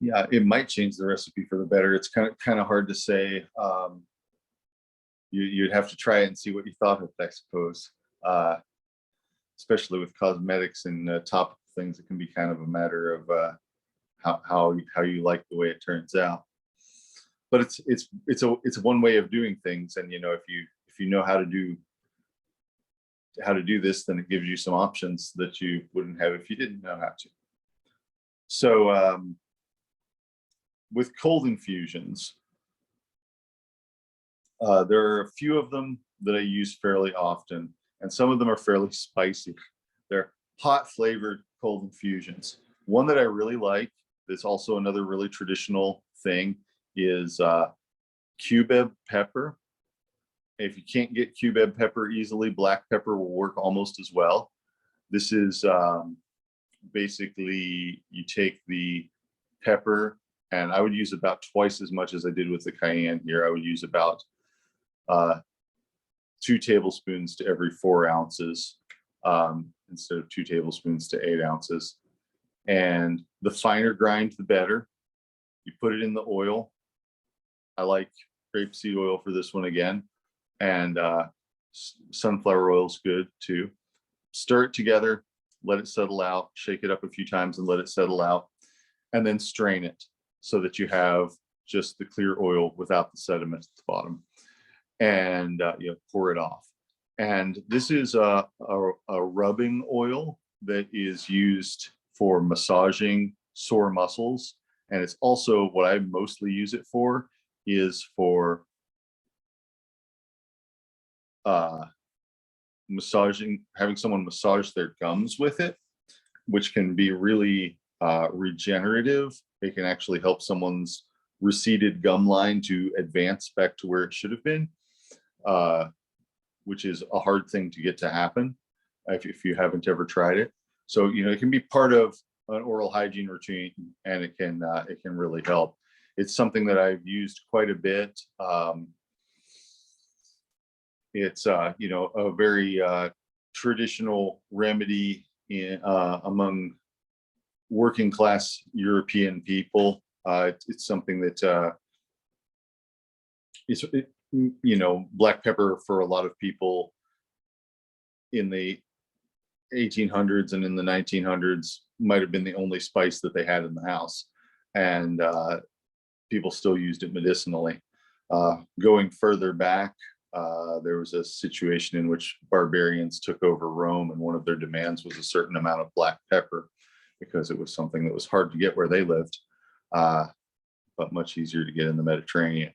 Yeah, it might change the recipe for the better. It's kind of hard to say. You'd have to try it and see what you thought of it, I suppose. Uh, Especially with cosmetics and topical things, it can be kind of a matter of how you like the way it turns out. But it's one way of doing things, and if you know how to do this, then it gives you some options that you wouldn't have if you didn't know how to. So with cold infusions, there are a few of them that I use fairly often, and some of them are fairly spicy. They're hot flavored cold infusions. One that I really like, that's also another really traditional thing, is cubeb pepper. If you can't get cubeb pepper easily, black pepper will work almost as well. This is basically, you take the pepper, and I would use about twice as much as I did with the cayenne here. I would use about 2 tablespoons to every 4 ounces, instead of 2 tablespoons to 8 ounces. And the finer grind, the better. You put it in the oil. I like grapeseed oil for this one again, and sunflower oil is good too. Stir it together, let it settle out, shake it up a few times and let it settle out, and then strain it so that you have just the clear oil without the sediment at the bottom, and pour it off. And this is a rubbing oil that is used for massaging sore muscles, and it's also what I mostly use it for is for massaging, having someone massage their gums with it, which can be really regenerative. It can actually help someone's receded gum line to advance back to where it should have been, which is a hard thing to get to happen if you haven't ever tried it. So it can be part of an oral hygiene routine, and it can really help. It's something that I've used quite a bit. It's a very traditional remedy among working class European people. It's something that black pepper for a lot of people in the 1800s and in the 1900s might have been the only spice that they had in the house, and people still used it medicinally. Going further back, there was a situation in which barbarians took over Rome, and one of their demands was a certain amount of black pepper, because it was something that was hard to get where they lived, but much easier to get in the Mediterranean.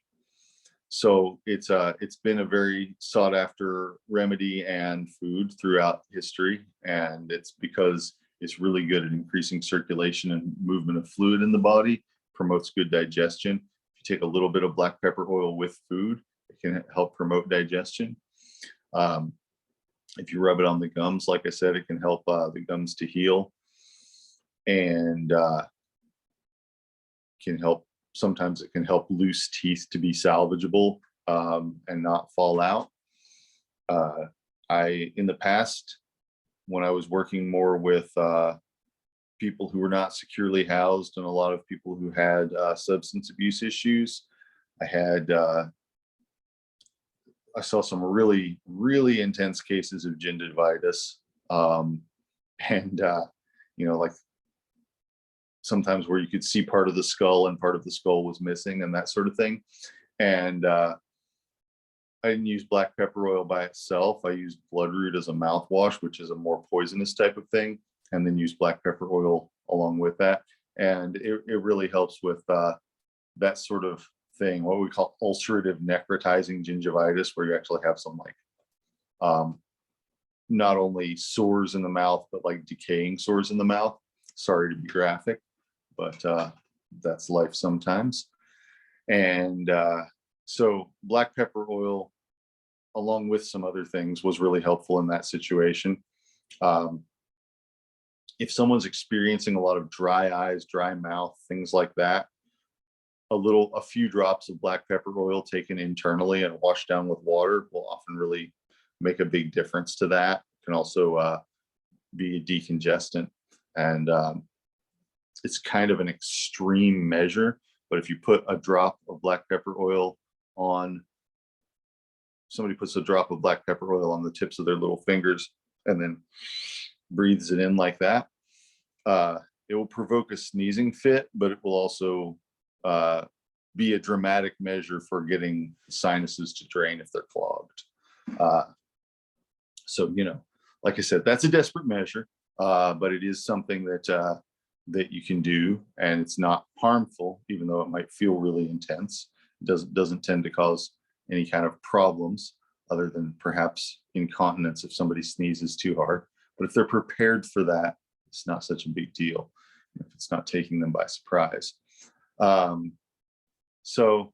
So it's been a very sought after remedy and food throughout history, and it's because it's really good at increasing circulation and movement of fluid in the body, promotes good digestion. If you take a little bit of black pepper oil with food, it can help promote digestion. If you rub it on the gums, like I said, it can help the gums to heal, and sometimes it can help loose teeth to be salvageable and not fall out. In the past, when I was working more with people who were not securely housed and a lot of people who had substance abuse issues, I saw some really, really intense cases of gingivitis, and like sometimes where you could see part of the skull and part of the skull was missing and that sort of thing. And I didn't use black pepper oil by itself. I used bloodroot as a mouthwash, which is a more poisonous type of thing, and then use black pepper oil along with that. And it really helps with that sort of thing, what we call ulcerative necrotizing gingivitis, where you actually have some not only sores in the mouth, but like decaying sores in the mouth. Sorry to be graphic, but that's life sometimes. And so black pepper oil, along with some other things, was really helpful in that situation. If someone's experiencing a lot of dry eyes, dry mouth, things like that, a few drops of black pepper oil taken internally and washed down with water will often really make a big difference to that. It can also be a decongestant. And it's kind of an extreme measure, but if you put a drop of black pepper oil on, somebody puts a drop of black pepper oil on the tips of their little fingers and then breathes it in like that, it will provoke a sneezing fit, but it will also be a dramatic measure for getting sinuses to drain if they're clogged. So, you know, like I said, that's a desperate measure, but it is something that that you can do, and it's not harmful, even though it might feel really intense. It doesn't tend to cause any kind of problems other than perhaps incontinence if somebody sneezes too hard. But if they're prepared for that, it's not such a big deal if it's not taking them by surprise. So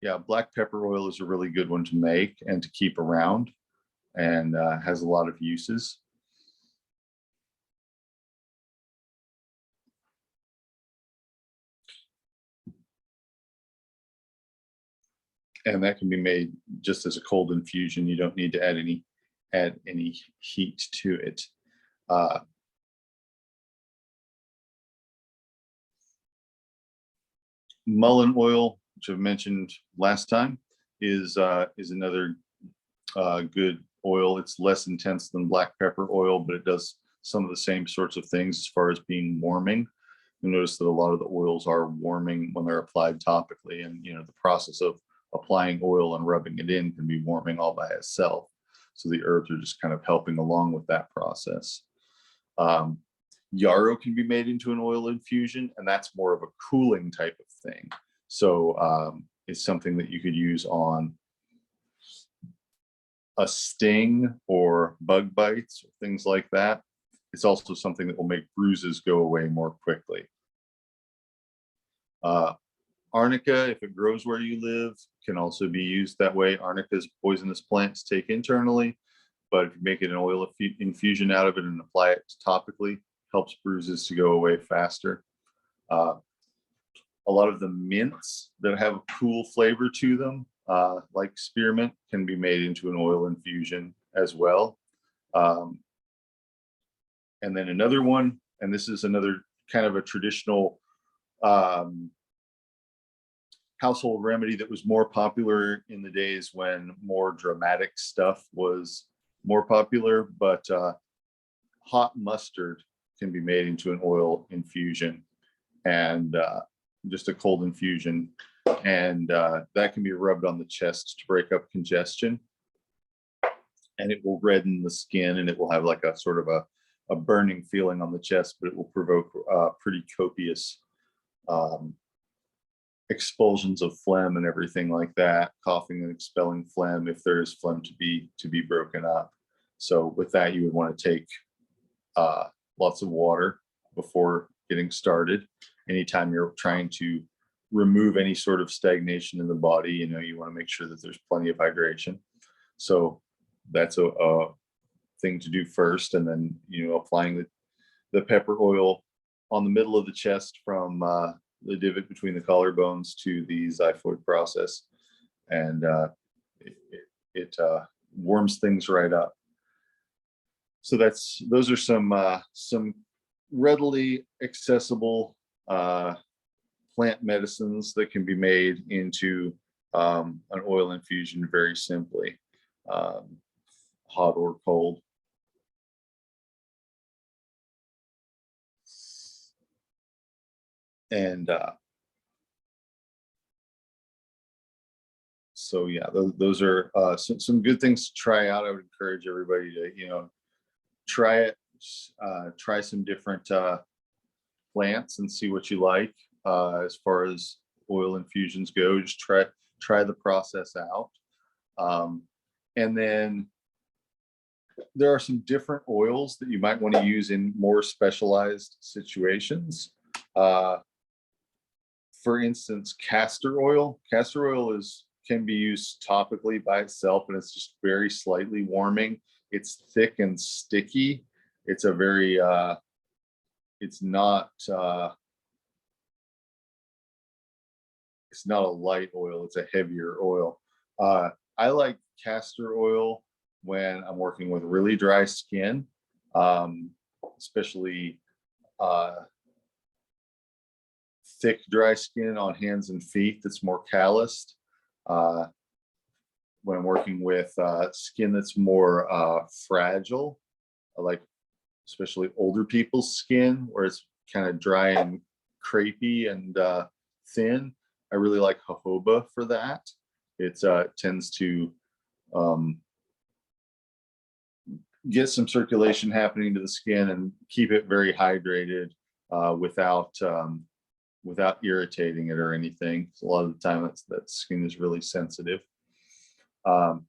yeah, black pepper oil is a really good one to make and to keep around, and has a lot of uses. And that can be made just as a cold infusion. You don't need to add any heat to it. Mullein oil, which I've mentioned last time, is another good oil. It's less intense than black pepper oil, but it does some of the same sorts of things as far as being warming. You'll notice that a lot of the oils are warming when they're applied topically, and you know the process of applying oil and rubbing it in can be warming all by itself. So the herbs are just kind of helping along with that process. Yarrow can be made into an oil infusion, and that's more of a cooling type of thing. So it's something that you could use on a sting or bug bites, or things like that. It's also something that will make bruises go away more quickly. Arnica, if it grows where you live, can also be used that way. Arnica is a poisonous plant to take internally, but if you make it an oil infusion out of it and apply it topically, helps bruises to go away faster. A lot of the mints that have a cool flavor to them, like spearmint, can be made into an oil infusion as well. And then another one, and this is another kind of a traditional household remedy that was more popular in the days when more dramatic stuff was more popular, but hot mustard can be made into an oil infusion, and just a cold infusion, and that can be rubbed on the chest to break up congestion, and it will redden the skin, and it will have like a sort of a burning feeling on the chest, but it will provoke pretty copious expulsions of phlegm and everything like that, coughing and expelling phlegm if there is phlegm to be broken up. So with that, you would want to take lots of water before getting started. Anytime you're trying to remove any sort of stagnation in the body, you know, you want to make sure that there's plenty of hydration. So that's a thing to do first, and then, you know, applying the pepper oil on the middle of the chest from the divot between the collarbones to the xiphoid process, and it warms things right up. So those are some readily accessible plant medicines that can be made into an oil infusion very simply, hot or cold. And so yeah, those are some good things to try out. I would encourage everybody to, you know, try it, try some different plants and see what you like. As far as oil infusions go, just try the process out. And then there are some different oils that you might want to use in more specialized situations. For instance, castor oil. Castor oil can be used topically by itself, and it's just very slightly warming. It's thick and sticky. It's a very it's not a light oil, it's a heavier oil. I like castor oil when I'm working with really dry skin, especially thick, dry skin on hands and feet that's more calloused. When I'm working with skin that's more fragile, like especially older people's skin, where it's kind of dry and crepey and thin, I really like jojoba for that. It tends to get some circulation happening to the skin and keep it very hydrated without irritating it or anything. So a lot of the time that skin is really sensitive. And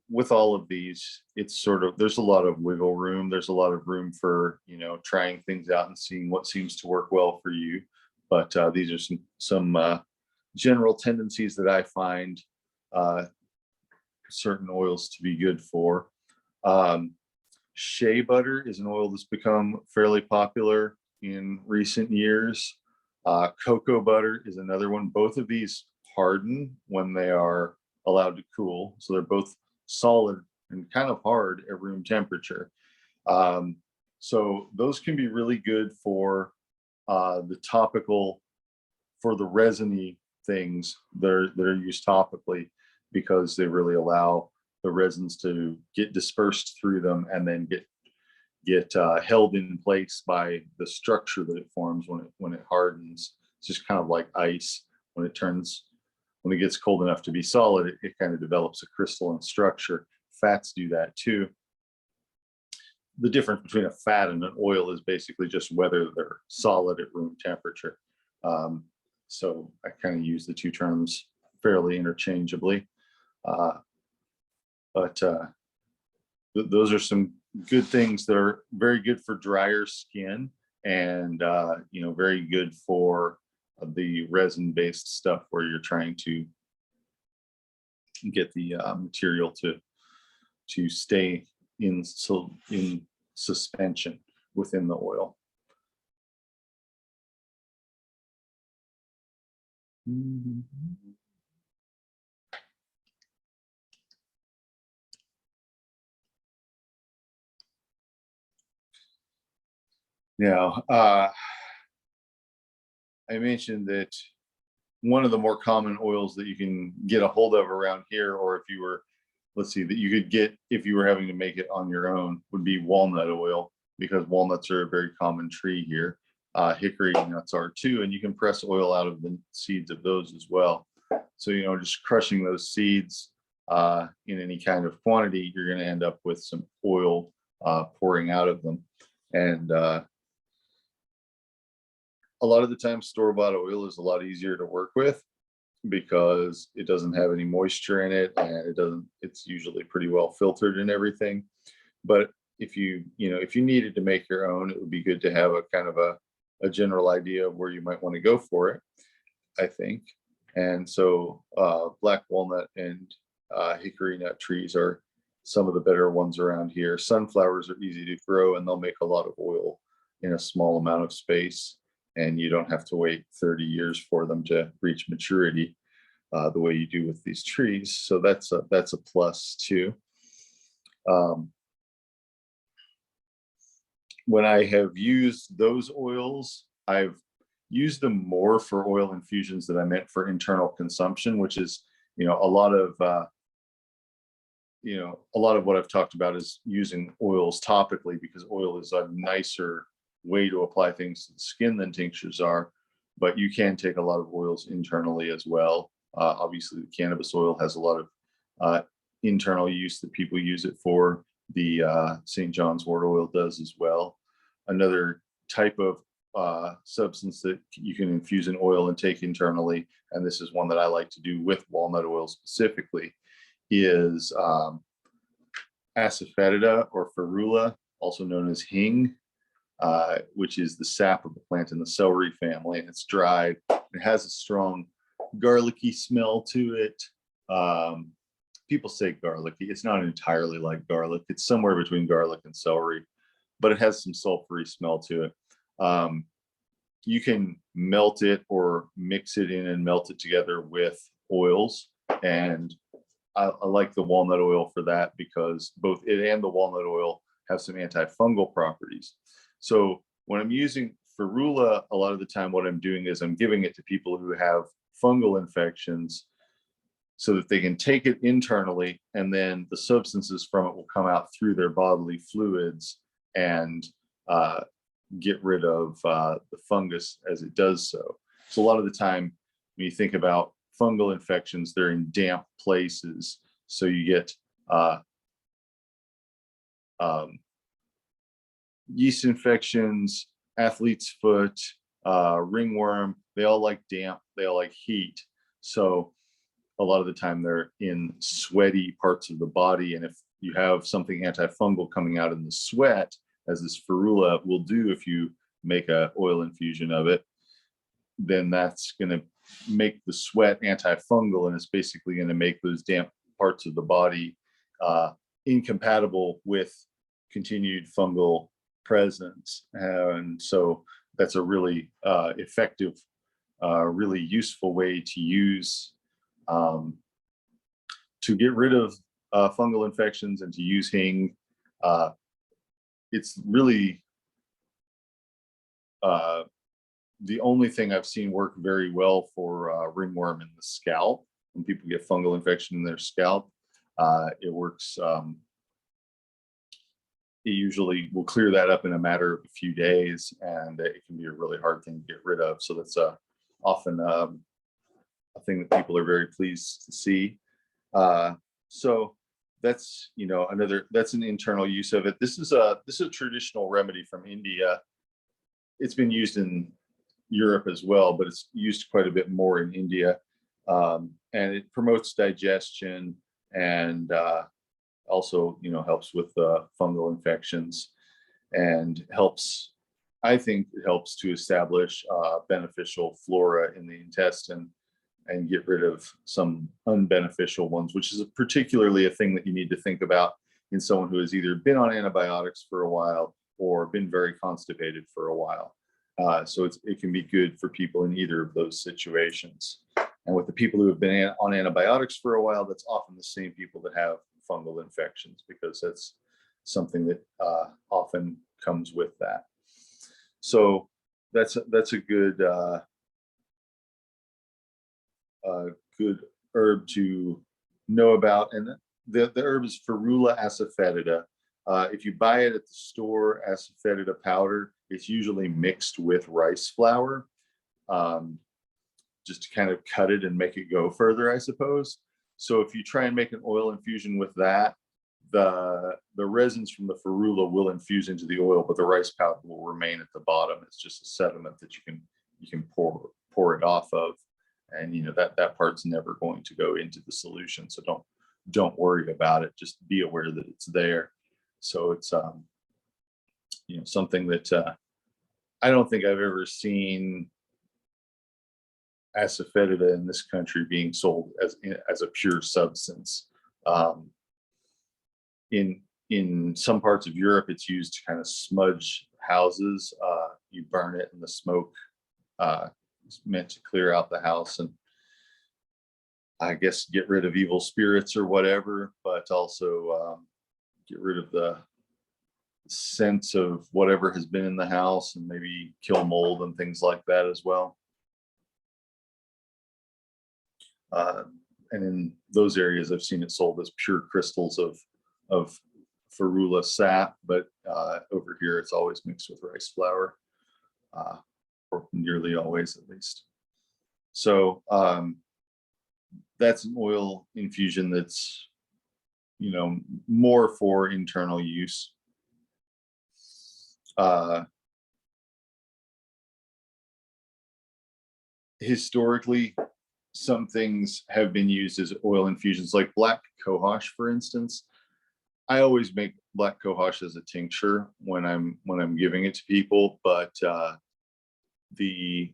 with all of these, it's sort of, there's a lot of wiggle room. There's a lot of room for trying things out and seeing what seems to work well for you. But these are some general tendencies that I find certain oils to be good for. Shea butter is an oil that's become fairly popular in recent years. Cocoa butter is another one. Both of these harden when they are allowed to cool. So they're both solid and kind of hard at room temperature. So those can be really good for the topical, for the resiny things that are used topically, because they really allow the resins to get dispersed through them and then get held in place by the structure that it forms when it hardens. It's just kind of like ice. When it gets cold enough to be solid, it kind of develops a crystalline structure. Fats do that too. The difference between a fat and an oil is basically just whether they're solid at room temperature. So I kind of use the two terms fairly interchangeably. But those are some good things that are very good for drier skin, and very good for the resin-based stuff where you're trying to get the material to stay in suspension within the oil. Now, I mentioned that one of the more common oils that you can get a hold of around here, or if you were, let's see, that you could get if you were having to make it on your own, would be walnut oil, because walnuts are a very common tree here. Hickory nuts are too, and you can press oil out of the seeds of those as well. So, just crushing those seeds in any kind of quantity, you're going to end up with some oil pouring out of them. And a lot of the time, store-bought oil is a lot easier to work with because it doesn't have any moisture in it, and it's usually pretty well filtered and everything. But if you needed to make your own, it would be good to have a kind of a general idea of where you might want to go for it, I think. And so black walnut and hickory nut trees are some of the better ones around here. Sunflowers are easy to grow, and they'll make a lot of oil in a small amount of space, and you don't have to wait 30 years for them to reach maturity the way you do with these trees. So that's a plus too. When I have used those oils, I've used them more for oil infusions that I meant for internal consumption, which is, a lot of what I've talked about is using oils topically, because oil is a nicer way to apply things to the skin than tinctures are. But you can take a lot of oils internally as well. Obviously, the cannabis oil has a lot of internal use that people use it for. The St. John's wort oil does as well. Another type of substance that you can infuse in oil and take internally, and this is one that I like to do with walnut oil specifically, is asafoetida or ferula, also known as hing, which is the sap of the plant in the celery family, and it's dried. It has a strong garlicky smell to it. People say garlicky. It's not entirely like garlic. It's somewhere between garlic and celery, but it has some sulfury smell to it. You can melt it or mix it in and melt it together with oils. And I like the walnut oil for that, because both it and the walnut oil have some antifungal properties. So when I'm using ferrula, a lot of the time what I'm doing is I'm giving it to people who have fungal infections so that they can take it internally, and then the substances from it will come out through their bodily fluids and get rid of the fungus as it does so. So a lot of the time when you think about fungal infections, they're in damp places. So you get yeast infections, athlete's foot, ringworm. They all like damp, they all like heat. So a lot of the time they're in sweaty parts of the body. And if you have something antifungal coming out in the sweat, as this ferrula will do if you make a oil infusion of it, then that's going to make the sweat antifungal, and it's basically going to make those damp parts of the body incompatible with continued fungal presence. And so that's a really effective, really useful way to use to get rid of fungal infections and to use Hing. It's really the only thing I've seen work very well for ringworm in the scalp. When people get fungal infection in their scalp, it works. It usually will clear that up in a matter of a few days, and it can be a really hard thing to get rid of. So that's often a thing that people are very pleased to see. So that's, you know, that's an internal use of it. This is a traditional remedy from India. It's been used in Europe as well, but it's used quite a bit more in India. And it promotes digestion and also, you know, helps with fungal infections, and helps, I think it helps to establish beneficial flora in the intestine and get rid of some unbeneficial ones, which is particularly a thing that you need to think about in someone who has either been on antibiotics for a while or been very constipated for a while. So it can be good for people in either of those situations. And with the people who have been on antibiotics for a while, that's often the same people that have fungal infections, because that's something that often comes with that. So that's a good good herb to know about. And the herb is Ferula asafoetida. If you buy it at the store, asafoetida powder, it's usually mixed with rice flour, just to kind of cut it and make it go further, I suppose. So if you try and make an oil infusion with that, the resins from the ferula will infuse into the oil, but the rice powder will remain at the bottom. It's just a sediment that you can pour it off of, and you know that part's never going to go into the solution. So don't worry about it. Just be aware that it's there. So it's you know, something that I don't think I've ever seen asafoetida in this country being sold as a pure substance. In some parts of Europe, it's used to kind of smudge houses. You burn it, and the smoke is meant to clear out the house and I guess get rid of evil spirits or whatever, but also get rid of the sense of whatever has been in the house, and maybe kill mold and things like that as well. And in those areas, I've seen it sold as pure crystals of ferula sap, but over here it's always mixed with rice flour, or nearly always at least. So that's an oil infusion that's, you know, more for internal use. Historically, some things have been used as oil infusions, like black cohosh, for instance. I always make black cohosh as a tincture when I'm giving it to people, but the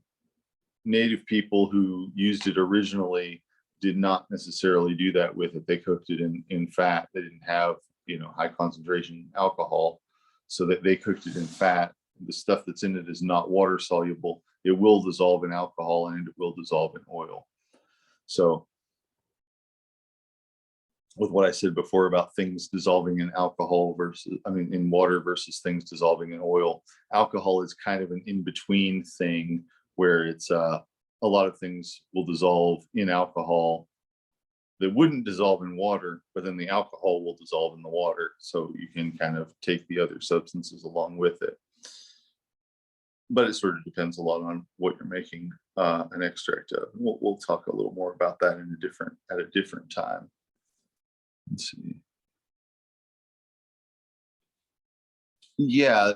native people who used it originally did not necessarily do that with it. They cooked it in fat. They didn't have, you know, high concentration alcohol, so that they cooked it in fat. The stuff that's in it is not water soluble. It will dissolve in alcohol, and it will dissolve in oil. So with what I said before about things dissolving in alcohol versus, I mean, in water versus things dissolving in oil. Alcohol is kind of an in-between thing where it's a lot of things will dissolve in alcohol that wouldn't dissolve in water, but then the alcohol will dissolve in the water. So you can kind of take the other substances along with it. But it sort of depends a lot on what you're making an extract of. We'll talk a little more about that at a different time. Let's see. Yeah,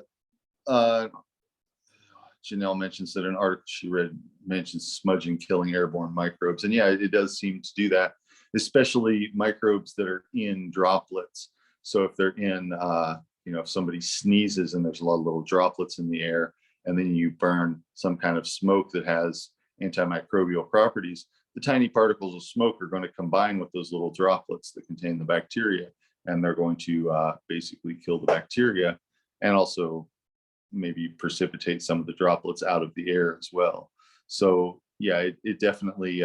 Janelle mentions that an article she read mentions smudging killing airborne microbes. And yeah, it does seem to do that, especially microbes that are in droplets. So if they're in, if somebody sneezes and there's a lot of little droplets in the air, and then you burn some kind of smoke that has antimicrobial properties, the tiny particles of smoke are going to combine with those little droplets that contain the bacteria, and they're going to basically kill the bacteria and also maybe precipitate some of the droplets out of the air as well. So yeah, it definitely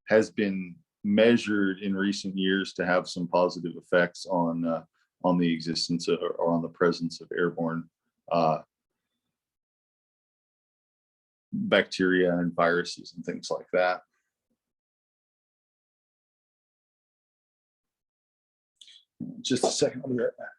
has been measured in recent years to have some positive effects on the existence or on the presence of airborne bacteria and viruses and things like that. Just a second, I'll be right back.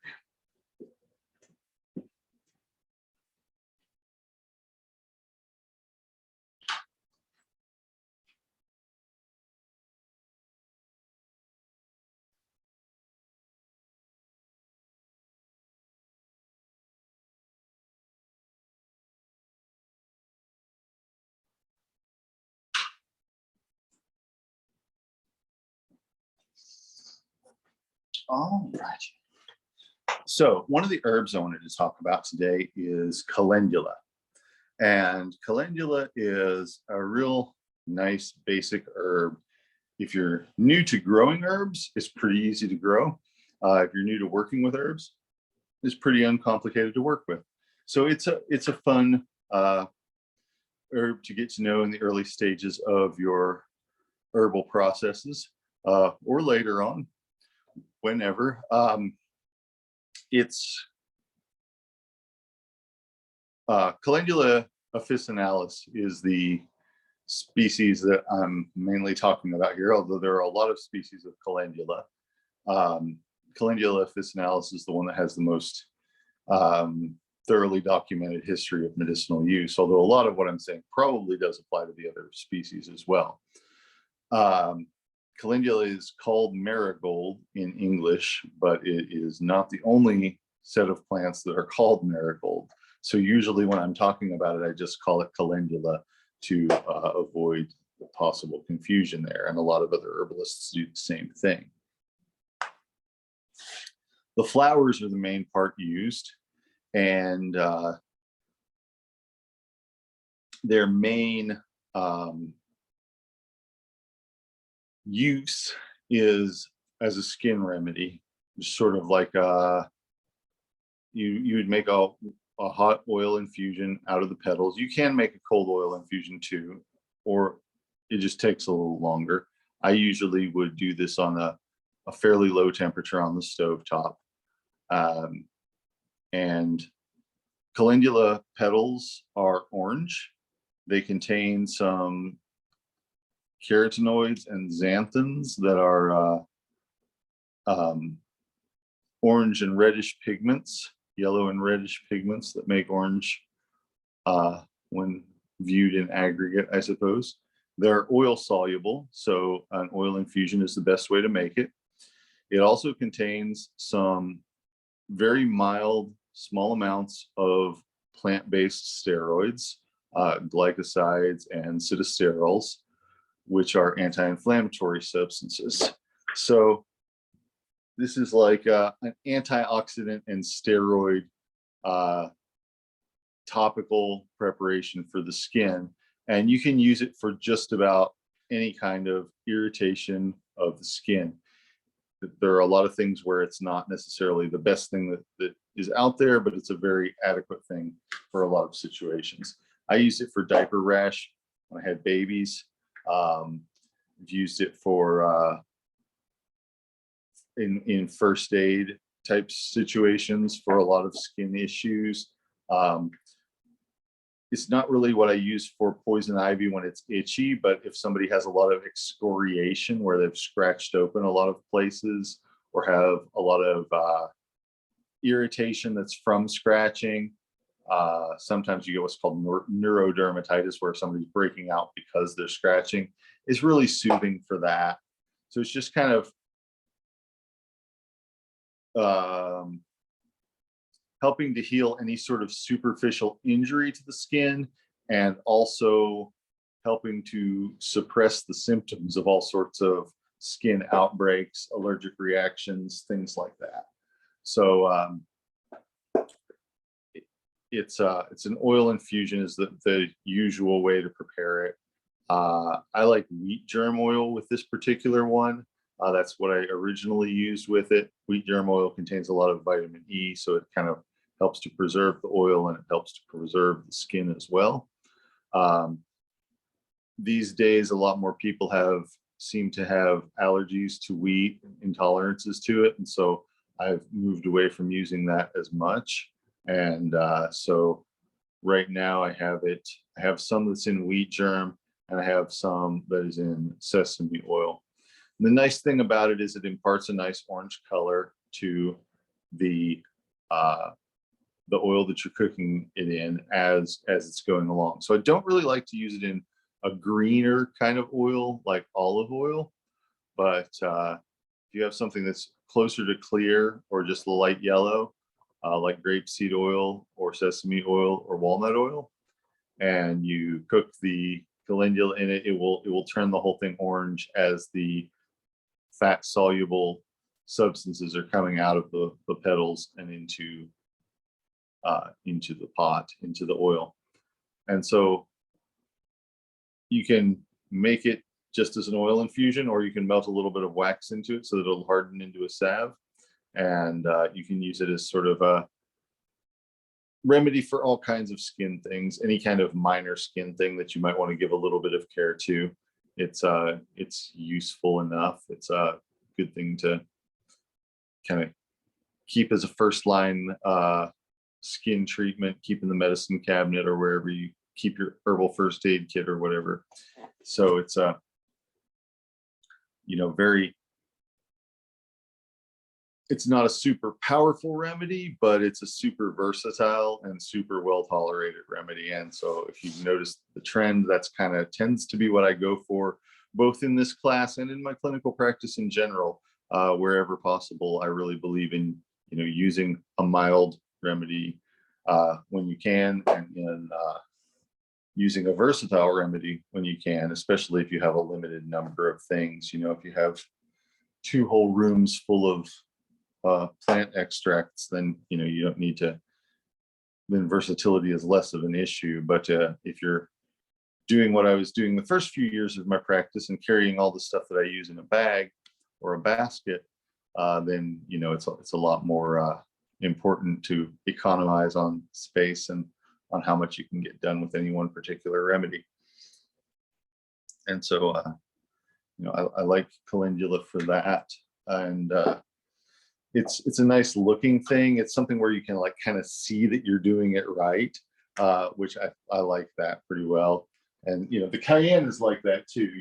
All right. So one of the herbs I wanted to talk about today is calendula. And calendula is a real nice basic herb. If you're new to growing herbs, it's pretty easy to grow. If you're new to working with herbs, it's pretty uncomplicated to work with. So it's a fun herb to get to know in the early stages of your herbal processes, or later on, whenever. It's Calendula officinalis is the species that I'm mainly talking about here, although there are a lot of species of calendula. Calendula officinalis is the one that has the most thoroughly documented history of medicinal use, although a lot of what I'm saying probably does apply to the other species as well. Calendula is called marigold in English, but it is not the only set of plants that are called marigold. So usually when I'm talking about it, I just call it calendula to avoid the possible confusion there. And a lot of other herbalists do the same thing. The flowers are the main part used, and their main use is as a skin remedy, sort of like you would make a hot oil infusion out of the petals. You can make a cold oil infusion too, or it just takes a little longer. I usually would do this on a fairly low temperature on the stove top. And calendula petals are orange. They contain some carotenoids and xanthins that are orange and reddish pigments, yellow and reddish pigments that make orange when viewed in aggregate, I suppose. They're oil soluble, so an oil infusion is the best way to make it. It also contains some very mild, small amounts of plant-based steroids, glycosides and citosterols, which are anti-inflammatory substances. So this is like an antioxidant and steroid topical preparation for the skin. And you can use it for just about any kind of irritation of the skin. There are a lot of things where it's not necessarily the best thing that is out there, but it's a very adequate thing for a lot of situations. I used it for diaper rash when I had babies. Used it for in first aid type situations for a lot of skin issues. It's not really what I use for poison ivy when it's itchy, but if somebody has a lot of excoriation where they've scratched open a lot of places or have a lot of irritation that's from scratching, sometimes you get what's called neurodermatitis, where somebody's breaking out because they're scratching. It's really soothing for that. So it's just kind of helping to heal any sort of superficial injury to the skin, and also helping to suppress the symptoms of all sorts of skin outbreaks, allergic reactions, things like that. So it's an oil infusion is the usual way to prepare it. I like wheat germ oil with this particular one. That's what I originally used with it. Wheat germ oil contains a lot of vitamin E, so it kind of helps to preserve the oil, and it helps to preserve the skin as well. These days, a lot more people seem to have allergies to wheat, intolerances to it, and so I've moved away from using that as much. And so right now I have some that's in wheat germ, and I have some that is in sesame oil. And the nice thing about it is it imparts a nice orange color to the oil that you're cooking it in as it's going along. So I don't really like to use it in a greener kind of oil like olive oil, but if you have something that's closer to clear or just the light yellow, like grapeseed oil or sesame oil or walnut oil, and you cook the calendula in it, it will turn the whole thing orange as the fat soluble substances are coming out of the petals and into the pot, into the oil. And so you can make it just as an oil infusion, or you can melt a little bit of wax into it so that it'll harden into a salve. And you can use it as sort of a remedy for all kinds of skin things, any kind of minor skin thing that you might want to give a little bit of care to. It's useful enough. It's a good thing to kind of keep as a first line skin treatment, keep in the medicine cabinet or wherever you keep your herbal first aid kit or whatever. So it's it's not a super powerful remedy, but it's a super versatile and super well tolerated remedy. And so if you've noticed the trend, that's kind of tends to be what I go for, both in this class and in my clinical practice in general. Wherever possible, I really believe in using a mild remedy when you can, and in using a versatile remedy when you can, especially if you have a limited number of things. If you have 2 whole rooms full of plant extracts, then you don't need to. Then versatility is less of an issue. But if you're doing what I was doing the first few years of my practice and carrying all the stuff that I use in a bag or a basket, then it's a lot more important to economize on space and on how much you can get done with any one particular remedy. And so I like calendula for that. And it's a nice looking thing. It's something where you can kind of see that you're doing it right, which I like that pretty well. And the cayenne is like that too.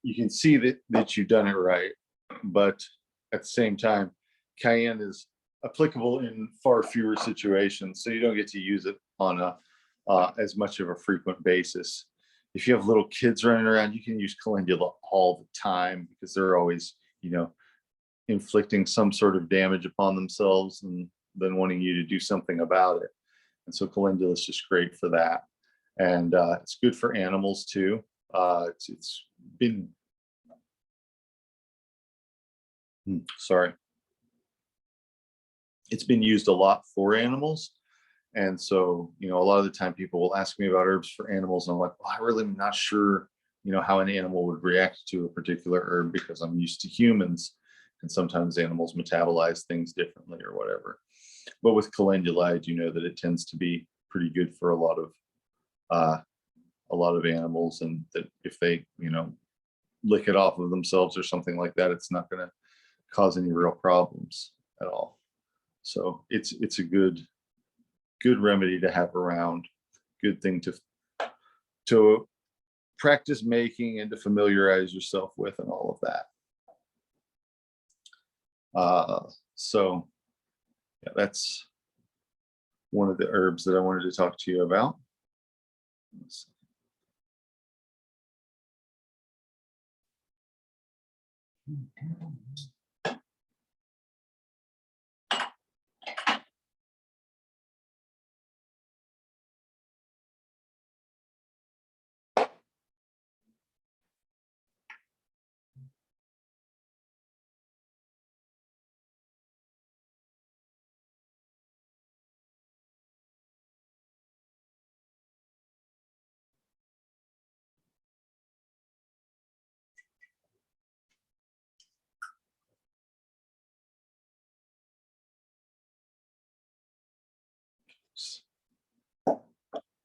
You can see that you've done it right, but at the same time, cayenne is applicable in far fewer situations, so you don't get to use it on as much of a frequent basis. If you have little kids running around, you can use calendula all the time because they're always inflicting some sort of damage upon themselves and then wanting you to do something about it. And so calendula is just great for that. And it's good for animals too. It's been, it's been used a lot for animals. And so, a lot of the time people will ask me about herbs for animals. And I'm like, well, I really am not sure, how an animal would react to a particular herb because I'm used to humans. And sometimes animals metabolize things differently or whatever. But with calendula, I do know that it tends to be pretty good for a lot of animals, and that if they, lick it off of themselves or something like that, it's not going to cause any real problems at all. So it's a good remedy to have around, good thing to practice making and to familiarize yourself with and all of that. So yeah, that's one of the herbs that I wanted to talk to you about.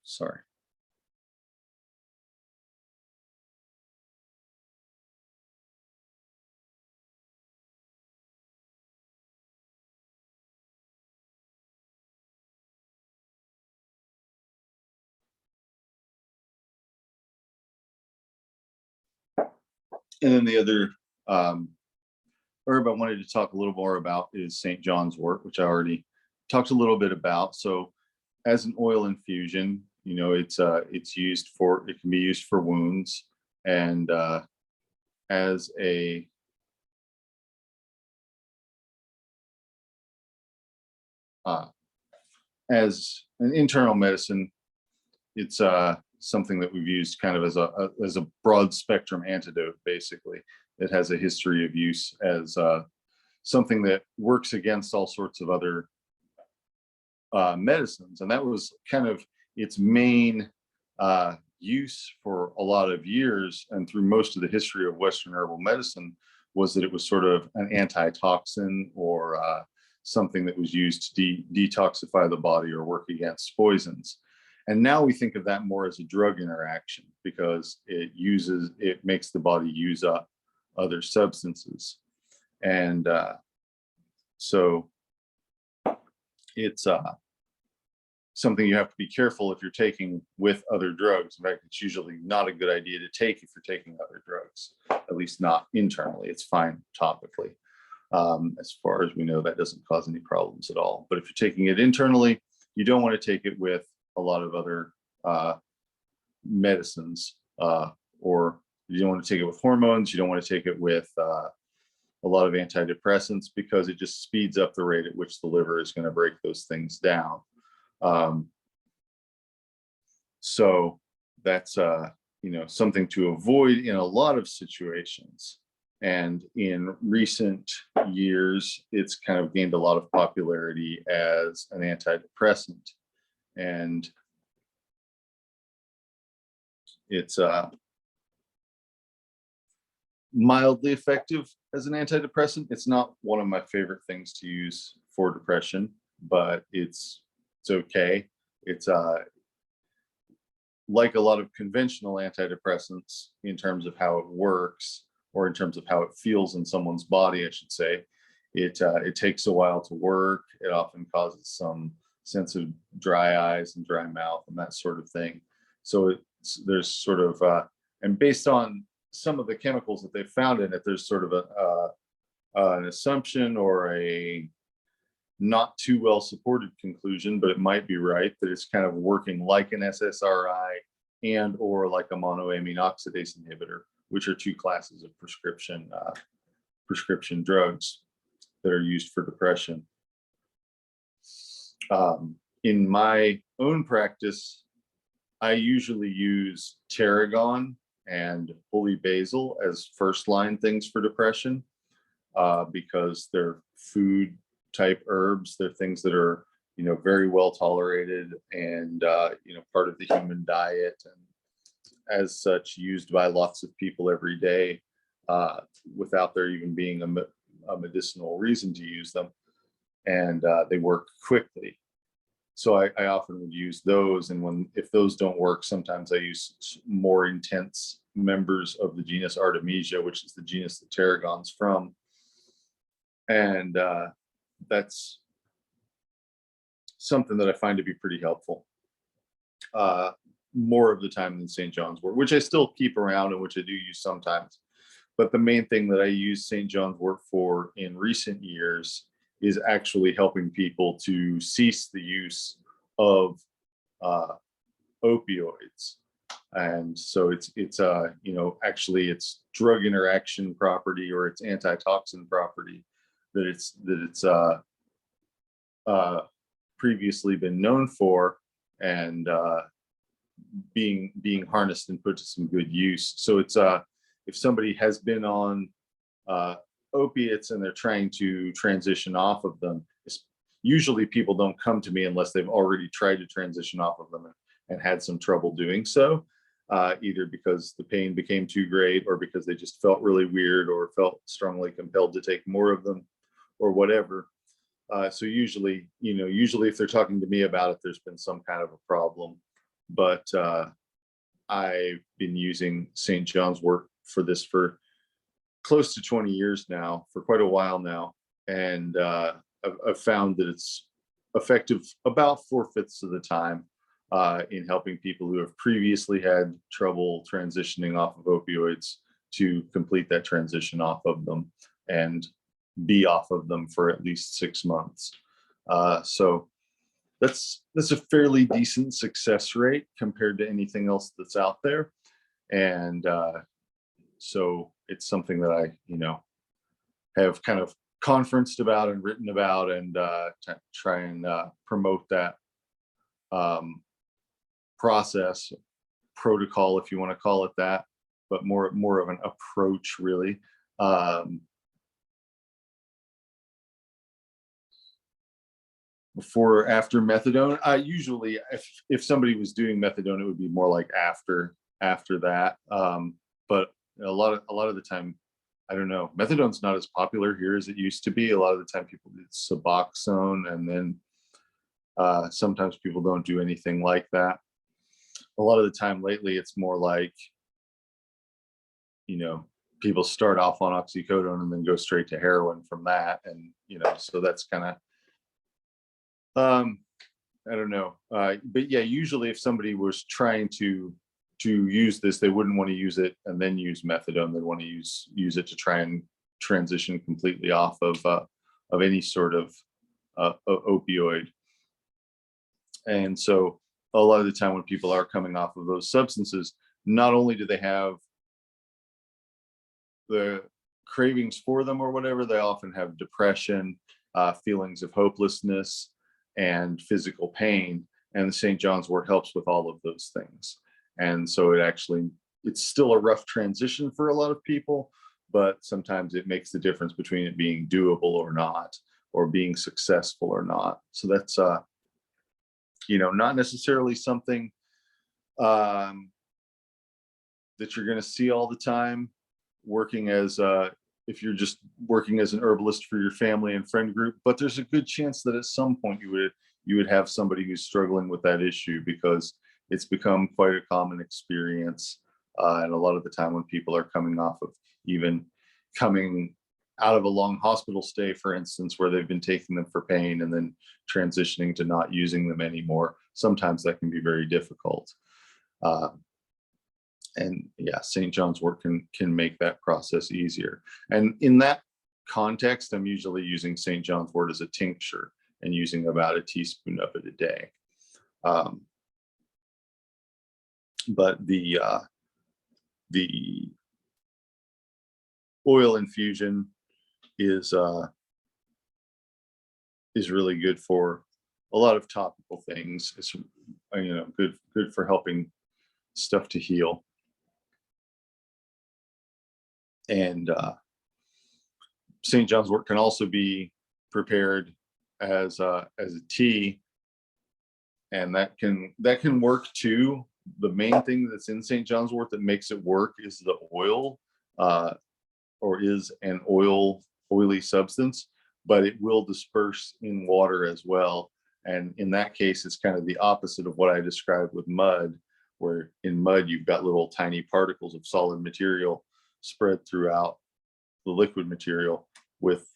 Sorry. And then the other herb I wanted to talk a little more about is St. John's wort, which I already talked a little bit about. So as an oil infusion, you know, it's used for, it can be used for wounds, and as a as an internal medicine, it's something that we've used kind of as a broad spectrum antidote. Basically, it has a history of use as something that works against all sorts of other medicines, and that was kind of its main use for a lot of years, and through most of the history of Western herbal medicine, was that it was sort of an antitoxin, or something that was used to detoxify the body or work against poisons. And now we think of that more as a drug interaction, because it makes the body use up other substances. And so it's something you have to be careful if you're taking with other drugs. In fact, it's usually not a good idea to take if you're taking other drugs, at least not internally. It's fine topically. As far as we know, that doesn't cause any problems at all. But if you're taking it internally, you don't want to take it with a lot of other medicines, or you don't want to take it with hormones. You don't want to take it with a lot of antidepressants, because it just speeds up the rate at which the liver is going to break those things down. So that's you know, something to avoid in a lot of situations. And in recent years, it's kind of gained a lot of popularity as an antidepressant, and it's mildly effective as an antidepressant. It's not one of my favorite things to use for depression, but it's okay. It's like a lot of conventional antidepressants in terms of how it works, or in terms of how it feels in someone's body, I should say. It takes a while to work. It often causes some sense of dry eyes and dry mouth and that sort of thing. So there's sort of, and based on some of the chemicals that they've found in it, there's sort of an assumption, or a not too well supported conclusion, but it might be right, that it's kind of working like an SSRI and or like a monoamine oxidase inhibitor, which are two classes of prescription drugs that are used for depression. In my own practice, I usually use tarragon and holy basil as first line things for depression, because they're food type herbs. They're things that are, you know, very well tolerated, and you know, part of the human diet, and as such used by lots of people every day, without there even being a medicinal reason to use them. And they work quickly. So I often would use those, and if those don't work, sometimes I use more intense members of the genus Artemisia, which is the genus that tarragon's from. And that's something that I find to be pretty helpful. More of the time than St. John's wort, which I still keep around and which I do use sometimes. But the main thing that I use St. John's wort for in recent years is actually helping people to cease the use of opioids. And so it's you know, actually it's drug interaction property, or it's antitoxin property that it's previously been known for, and being harnessed and put to some good use. So it's if somebody has been on opiates and they're trying to transition off of them, usually people don't come to me unless they've already tried to transition off of them and had some trouble doing so, either because the pain became too great, or because they just felt really weird, or felt strongly compelled to take more of them, or whatever. So usually, you know, usually if they're talking to me about it, there's been some kind of a problem. But I've been using St. John's wort for this for close to 20 years now, for quite a while now. And I've found that it's effective about 4/5 of the time in helping people who have previously had trouble transitioning off of opioids to complete that transition off of them and be off of them for at least 6 months. So that's a fairly decent success rate compared to anything else that's out there. And so it's something that I, you know, have kind of conferenced about and written about, and try and promote that process, protocol, if you want to call it that, but more of an approach, really. Before or after methadone, usually if somebody was doing methadone, it would be more like after that. But a lot of the time, I don't know, methadone's not as popular here as it used to be. A lot of the time people do Suboxone, and then sometimes people don't do anything like that. A lot of the time lately, it's more like, you know, people start off on oxycodone and then go straight to heroin from that. And, you know, so that's kind of, I don't know. But yeah, usually if somebody was trying to use this, they wouldn't want to use it and then use methadone. They'd want to use it to try and transition completely off of any sort of opioid. And so a lot of the time when people are coming off of those substances, not only do they have the cravings for them or whatever, they often have depression, feelings of hopelessness, and physical pain. And the St. John's wort helps with all of those things. And so it's still a rough transition for a lot of people, but sometimes it makes the difference between it being doable or not, or being successful or not. So that's, you know, not necessarily something that you're going to see all the time working as if you're just working as an herbalist for your family and friend group, but there's a good chance that at some point you would have somebody who's struggling with that issue, because it's become quite a common experience. And a lot of the time when people are coming off of, even coming out of a long hospital stay, for instance, where they've been taking them for pain and then transitioning to not using them anymore, sometimes that can be very difficult. And yeah, St. John's wort can make that process easier. And in that context, I'm usually using St. John's wort as a tincture and using about a teaspoon of it a day. But the oil infusion is really good for a lot of topical things. It's, you know, good for helping stuff to heal. And St. John's wort can also be prepared as a tea, and that can work too. The main thing that's in St. John's wort that makes it work is the oil, or is an oily substance, but it will disperse in water as well. And in that case, it's kind of the opposite of what I described with mud, where in mud you've got little tiny particles of solid material spread throughout the liquid material. With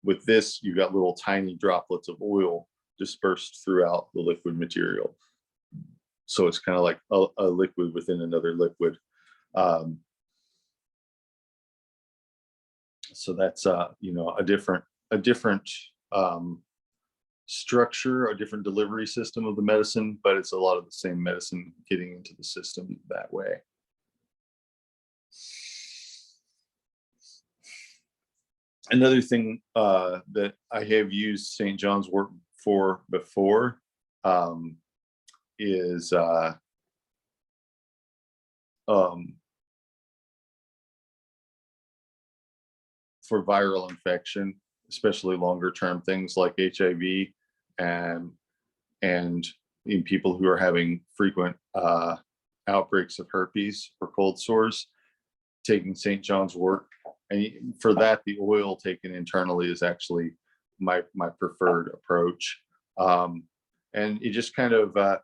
With this, you've got little tiny droplets of oil dispersed throughout the liquid material. So it's kind of like a liquid within another liquid. So that's you know, a different structure, a different delivery system of the medicine, but it's a lot of the same medicine getting into the system that way. Another thing that I have used St. John's wort for before is for viral infection, especially longer term things like HIV, and in people who are having frequent outbreaks of herpes or cold sores, taking St. John's wort. And for that, the oil taken internally is actually my preferred approach. And it just kind of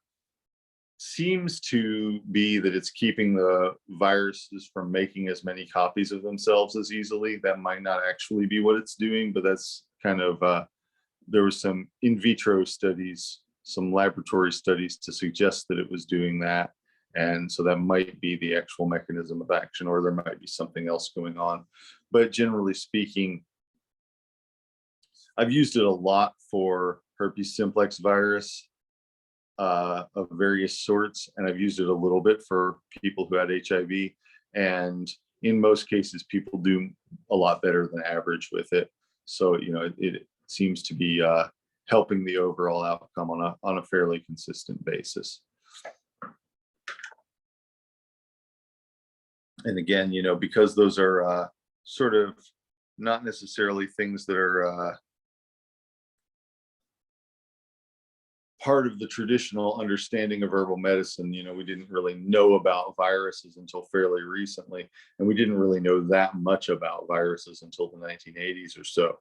seems to be that it's keeping the viruses from making as many copies of themselves as easily. That might not actually be what it's doing, but that's kind of, there was some in vitro studies, some laboratory studies to suggest that it was doing that. And so that might be the actual mechanism of action, or there might be something else going on. But generally speaking, I've used it a lot for herpes simplex virus of various sorts, and I've used it a little bit for people who had HIV. And in most cases, people do a lot better than average with it. So, you know, it seems to be helping the overall outcome on a fairly consistent basis. And again, you know, because those are sort of not necessarily things that are part of the traditional understanding of herbal medicine. You know, we didn't really know about viruses until fairly recently, and we didn't really know that much about viruses until the 1980s or so.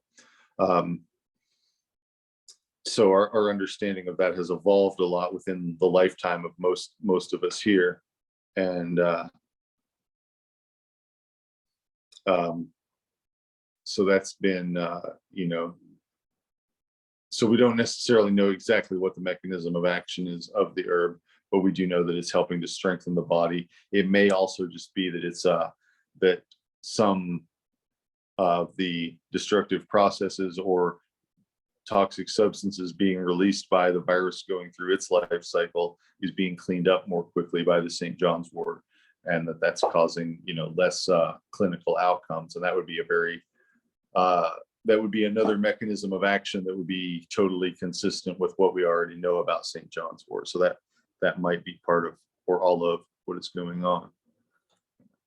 So our understanding of that has evolved a lot within the lifetime of most of us here. And so that's been, you know, so we don't necessarily know exactly what the mechanism of action is of the herb, but we do know that it's helping to strengthen the body. It may also just be that it's that some of the destructive processes or toxic substances being released by the virus going through its life cycle is being cleaned up more quickly by the St. John's wort, and that's causing, you know, less clinical outcomes. And that would be a very that would be another mechanism of action that would be totally consistent with what we already know about St. John's wort. So that might be part of, or all of, what is going on.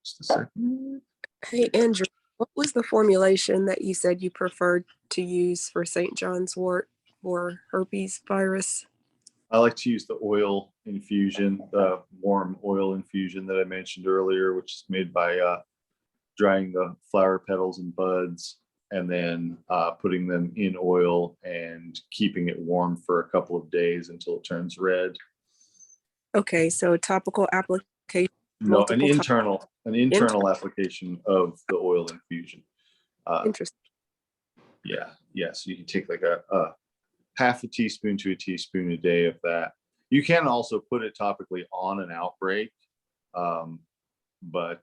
Just a second. Hey, Andrew, what was the formulation that you said you preferred to use for St. John's wort or herpes virus? I like to use the oil infusion, the warm oil infusion that I mentioned earlier, which is made by drying the flower petals and buds, and then putting them in oil and keeping it warm for a couple of days until it turns red. Okay, so a topical application. No, an internal application of the oil infusion. Interesting. Yeah, yeah. So you can take like a half a teaspoon to a teaspoon a day of that. You can also put it topically on an outbreak, but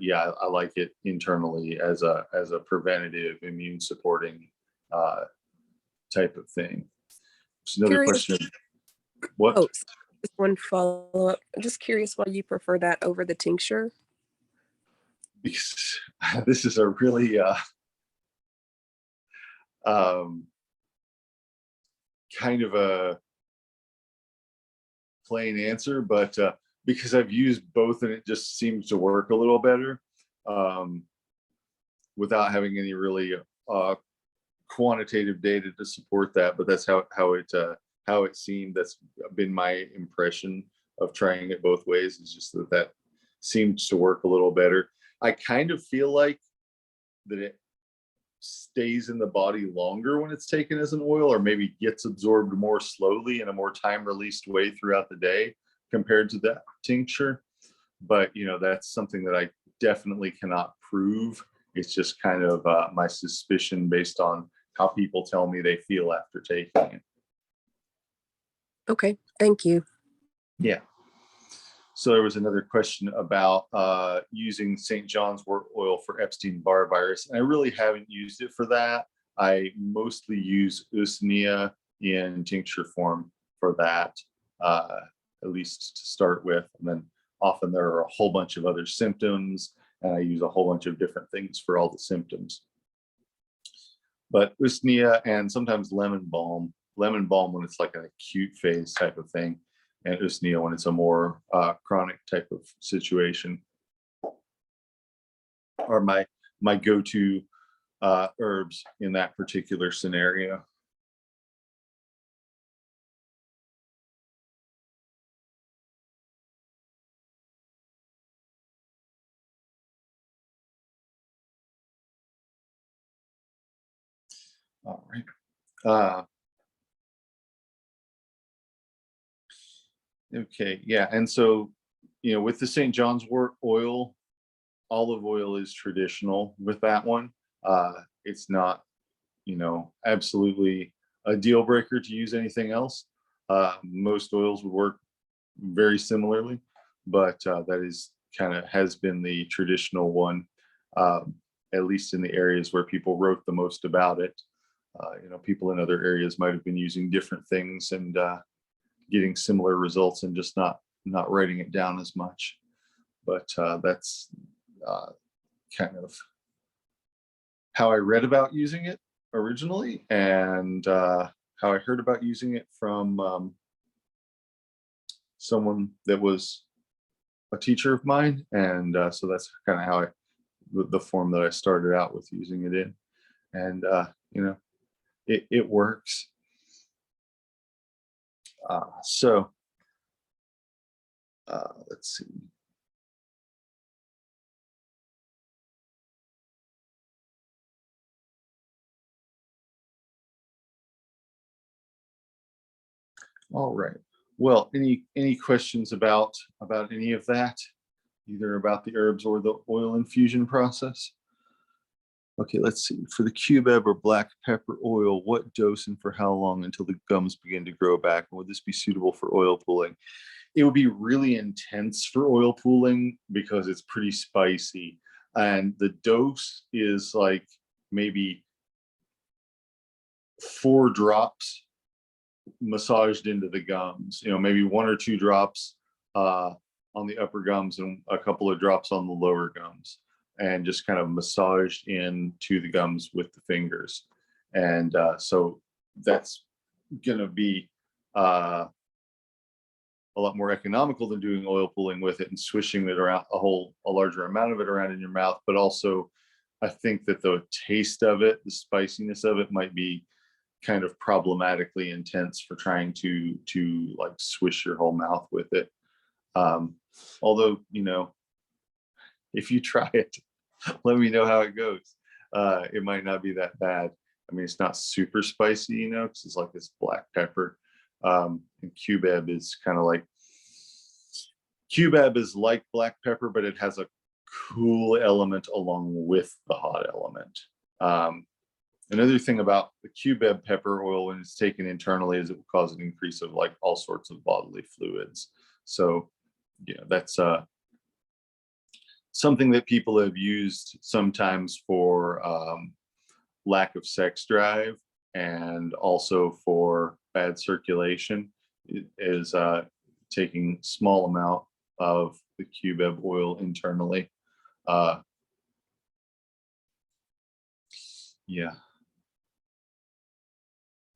yeah, I like it internally as a preventative immune supporting type of thing. Just another question. What? Oh, just one follow up. I'm just curious why you prefer that over the tincture. Because this is a really kind of a plain answer, but because I've used both and it just seems to work a little better without having any really quantitative data to support that. But that's how it seemed. That's been my impression of trying it both ways, is just that seems to work a little better. I kind of feel like that it stays in the body longer when it's taken as an oil, or maybe gets absorbed more slowly in a more time released way throughout the day compared to that tincture. But you know, that's something that I definitely cannot prove It's just kind of my suspicion based on how people tell me they feel after taking it. Okay, thank you. Yeah. So there was another question about using St. John's wort oil for Epstein-Barr virus. And I really haven't used it for that. I mostly use Usnea in tincture form for that, at least to start with. And then often there are a whole bunch of other symptoms, and I use a whole bunch of different things for all the symptoms. But Usnea and sometimes lemon balm when it's like an acute phase type of thing, and Usnea when it's a more chronic type of situation, are my go-to herbs in that particular scenario. All right. Okay, yeah, and so, with the St. John's wort oil, olive oil is traditional with that one. It's not, absolutely a deal breaker to use anything else. Most oils would work very similarly, but that is has been the traditional one, at least in the areas where people wrote the most about it. People in other areas might have been using different things and getting similar results and just not writing it down as much. But that's kind of how I read about using it originally, and how I heard about using it from someone that was a teacher of mine. And so that's kind of how the form that I started out with using it in. And, it works. So let's see. All right. Well, any questions about any of that, either about the herbs or the oil infusion process? Okay, let's see. For the cubeb or black pepper oil, what dose and for how long until the gums begin to grow back? And would this be suitable for oil pulling? It would be really intense for oil pulling because it's pretty spicy. And the dose is like maybe 4 drops massaged into the gums, maybe 1 or 2 drops on the upper gums and a couple of drops on the lower gums, and just kind of massaged into the gums with the fingers. And so that's going to be a lot more economical than doing oil pulling with it and swishing it around a larger amount of it around in your mouth. But also, I think that the taste of it, the spiciness of it, might be kind of problematically intense for trying to like swish your whole mouth with it. Although, if you try it, let me know how it goes. It might not be that bad. I mean, it's not super spicy, because it's like this black pepper. And cubeb is like black pepper, but it has a cool element along with the hot element. Another thing about the cubeb pepper oil when it's taken internally is it will cause an increase of like all sorts of bodily fluids. So, that's something that people have used sometimes for lack of sex drive and also for bad circulation, is taking small amount of the cubeb oil internally. Yeah.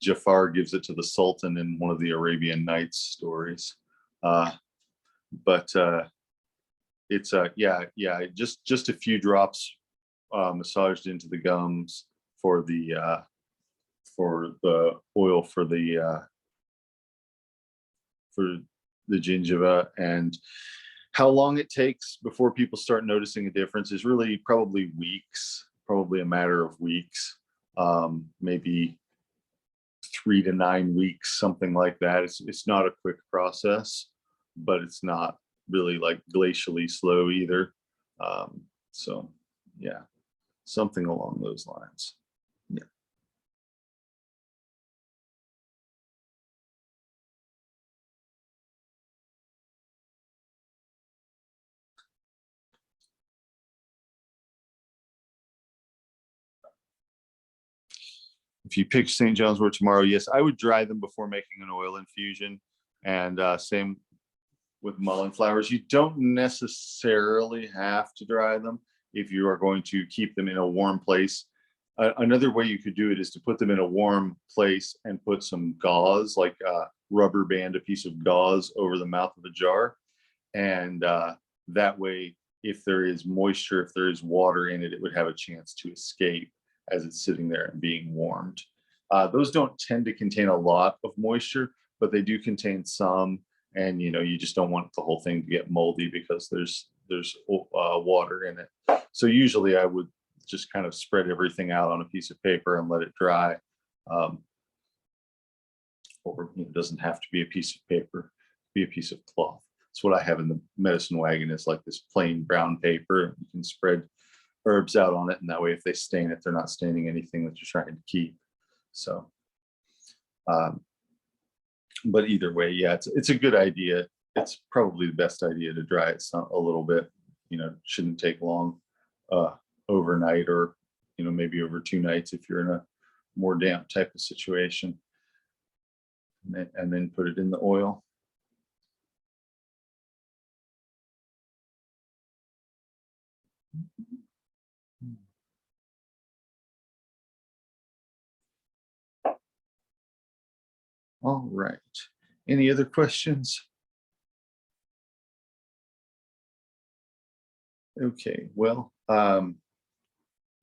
Jafar gives it to the Sultan in one of the Arabian Nights stories. But it's just a few drops massaged into the gums for the oil for the gingiva. And how long it takes before people start noticing a difference is really probably weeks, probably a matter of weeks, maybe 3 to 9 weeks, something like that. It's not a quick process, but it's not really like glacially slow either. So yeah, something along those lines. Yeah. If you pick St. John's wort tomorrow, yes, I would dry them before making an oil infusion. And same with mullein flowers. You don't necessarily have to dry them if you are going to keep them in a warm place. Another way you could do it is to put them in a warm place and put some gauze, like rubber band a piece of gauze over the mouth of the jar. And that way, if there is moisture, if there is water in it, it would have a chance to escape as it's sitting there and being warmed. Those don't tend to contain a lot of moisture, but they do contain some. And you just don't want the whole thing to get moldy because there's water in it. So usually I would just kind of spread everything out on a piece of paper and let it dry. Or it doesn't have to be a piece of paper, be a piece of cloth. That's what I have in the medicine wagon, is like this plain brown paper. You can spread herbs out on it, and that way if they stain it, they're not staining anything that you're trying to keep. So but either way, yeah, it's a good idea. It's probably the best idea to dry it a little bit. Shouldn't take long, overnight, or maybe over 2 nights if you're in a more damp type of situation, and then put it in the oil. All right. Any other questions? Okay, well,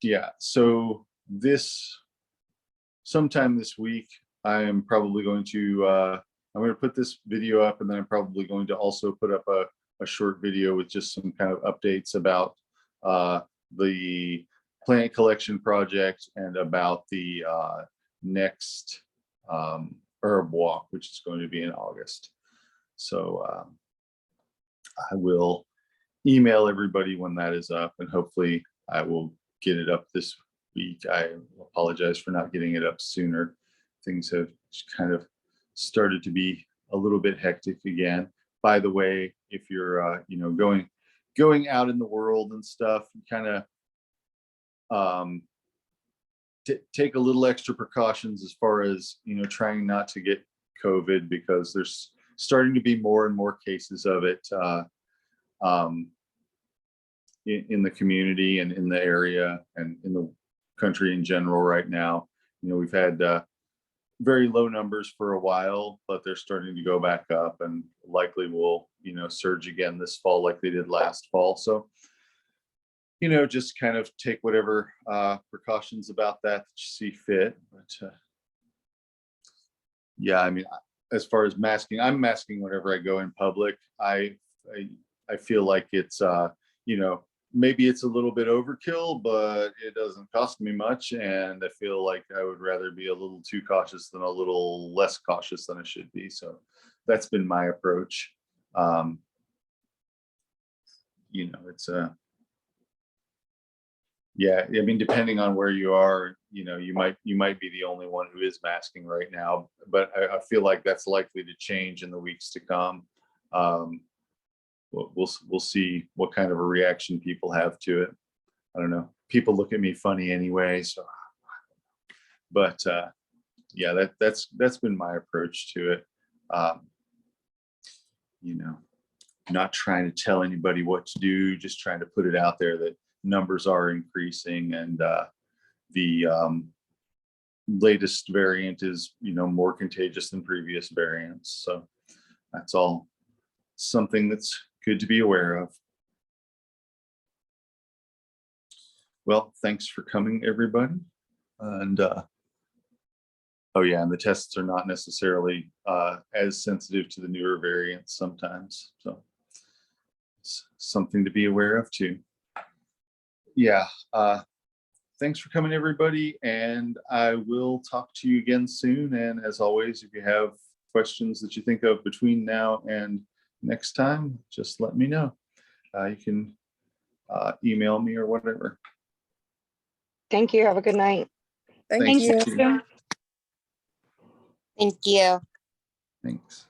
yeah, so sometime this week, I am probably going to, I'm going to put this video up, and then I'm probably going to also put up a short video with just some kind of updates about the plant collection project and about the next herb walk, which is going to be in August. So I will email everybody when that is up, and hopefully I will get it up this week. I apologize for not getting it up sooner. Things have kind of started to be a little bit hectic again. By the way, if you're going out in the world and stuff, you kind of take a little extra precautions as far as trying not to get COVID, because there's starting to be more and more cases of it in the community and in the area and in the country in general right now. We've had very low numbers for a while, but they're starting to go back up, and likely will surge again this fall like they did last fall. So just kind of take whatever precautions about that you see fit. But yeah, I mean, as far as masking, I'm masking whenever I go in public. I feel like it's maybe it's a little bit overkill, but it doesn't cost me much, and I feel like I would rather be a little too cautious than a little less cautious than I should be. So that's been my approach. It's yeah, I mean, depending on where you are, you might be the only one who is masking right now, but I feel like that's likely to change in the weeks to come. We'll see what kind of a reaction people have to it. I don't know. People look at me funny anyway, so. But yeah, that's been my approach to it. Not trying to tell anybody what to do, just trying to put it out there that numbers are increasing, and the latest variant is more contagious than previous variants. So that's all something that's good to be aware of. Well, thanks for coming, everybody. And oh yeah, and the tests are not necessarily as sensitive to the newer variants sometimes. So it's something to be aware of too. Yeah, thanks for coming, everybody, and I will talk to you again soon. And as always, if you have questions that you think of between now and next time, just let me know. You can email me or whatever. Thank you. Have a good night. Thank Thanks, you. Christina. Thank you. Thanks.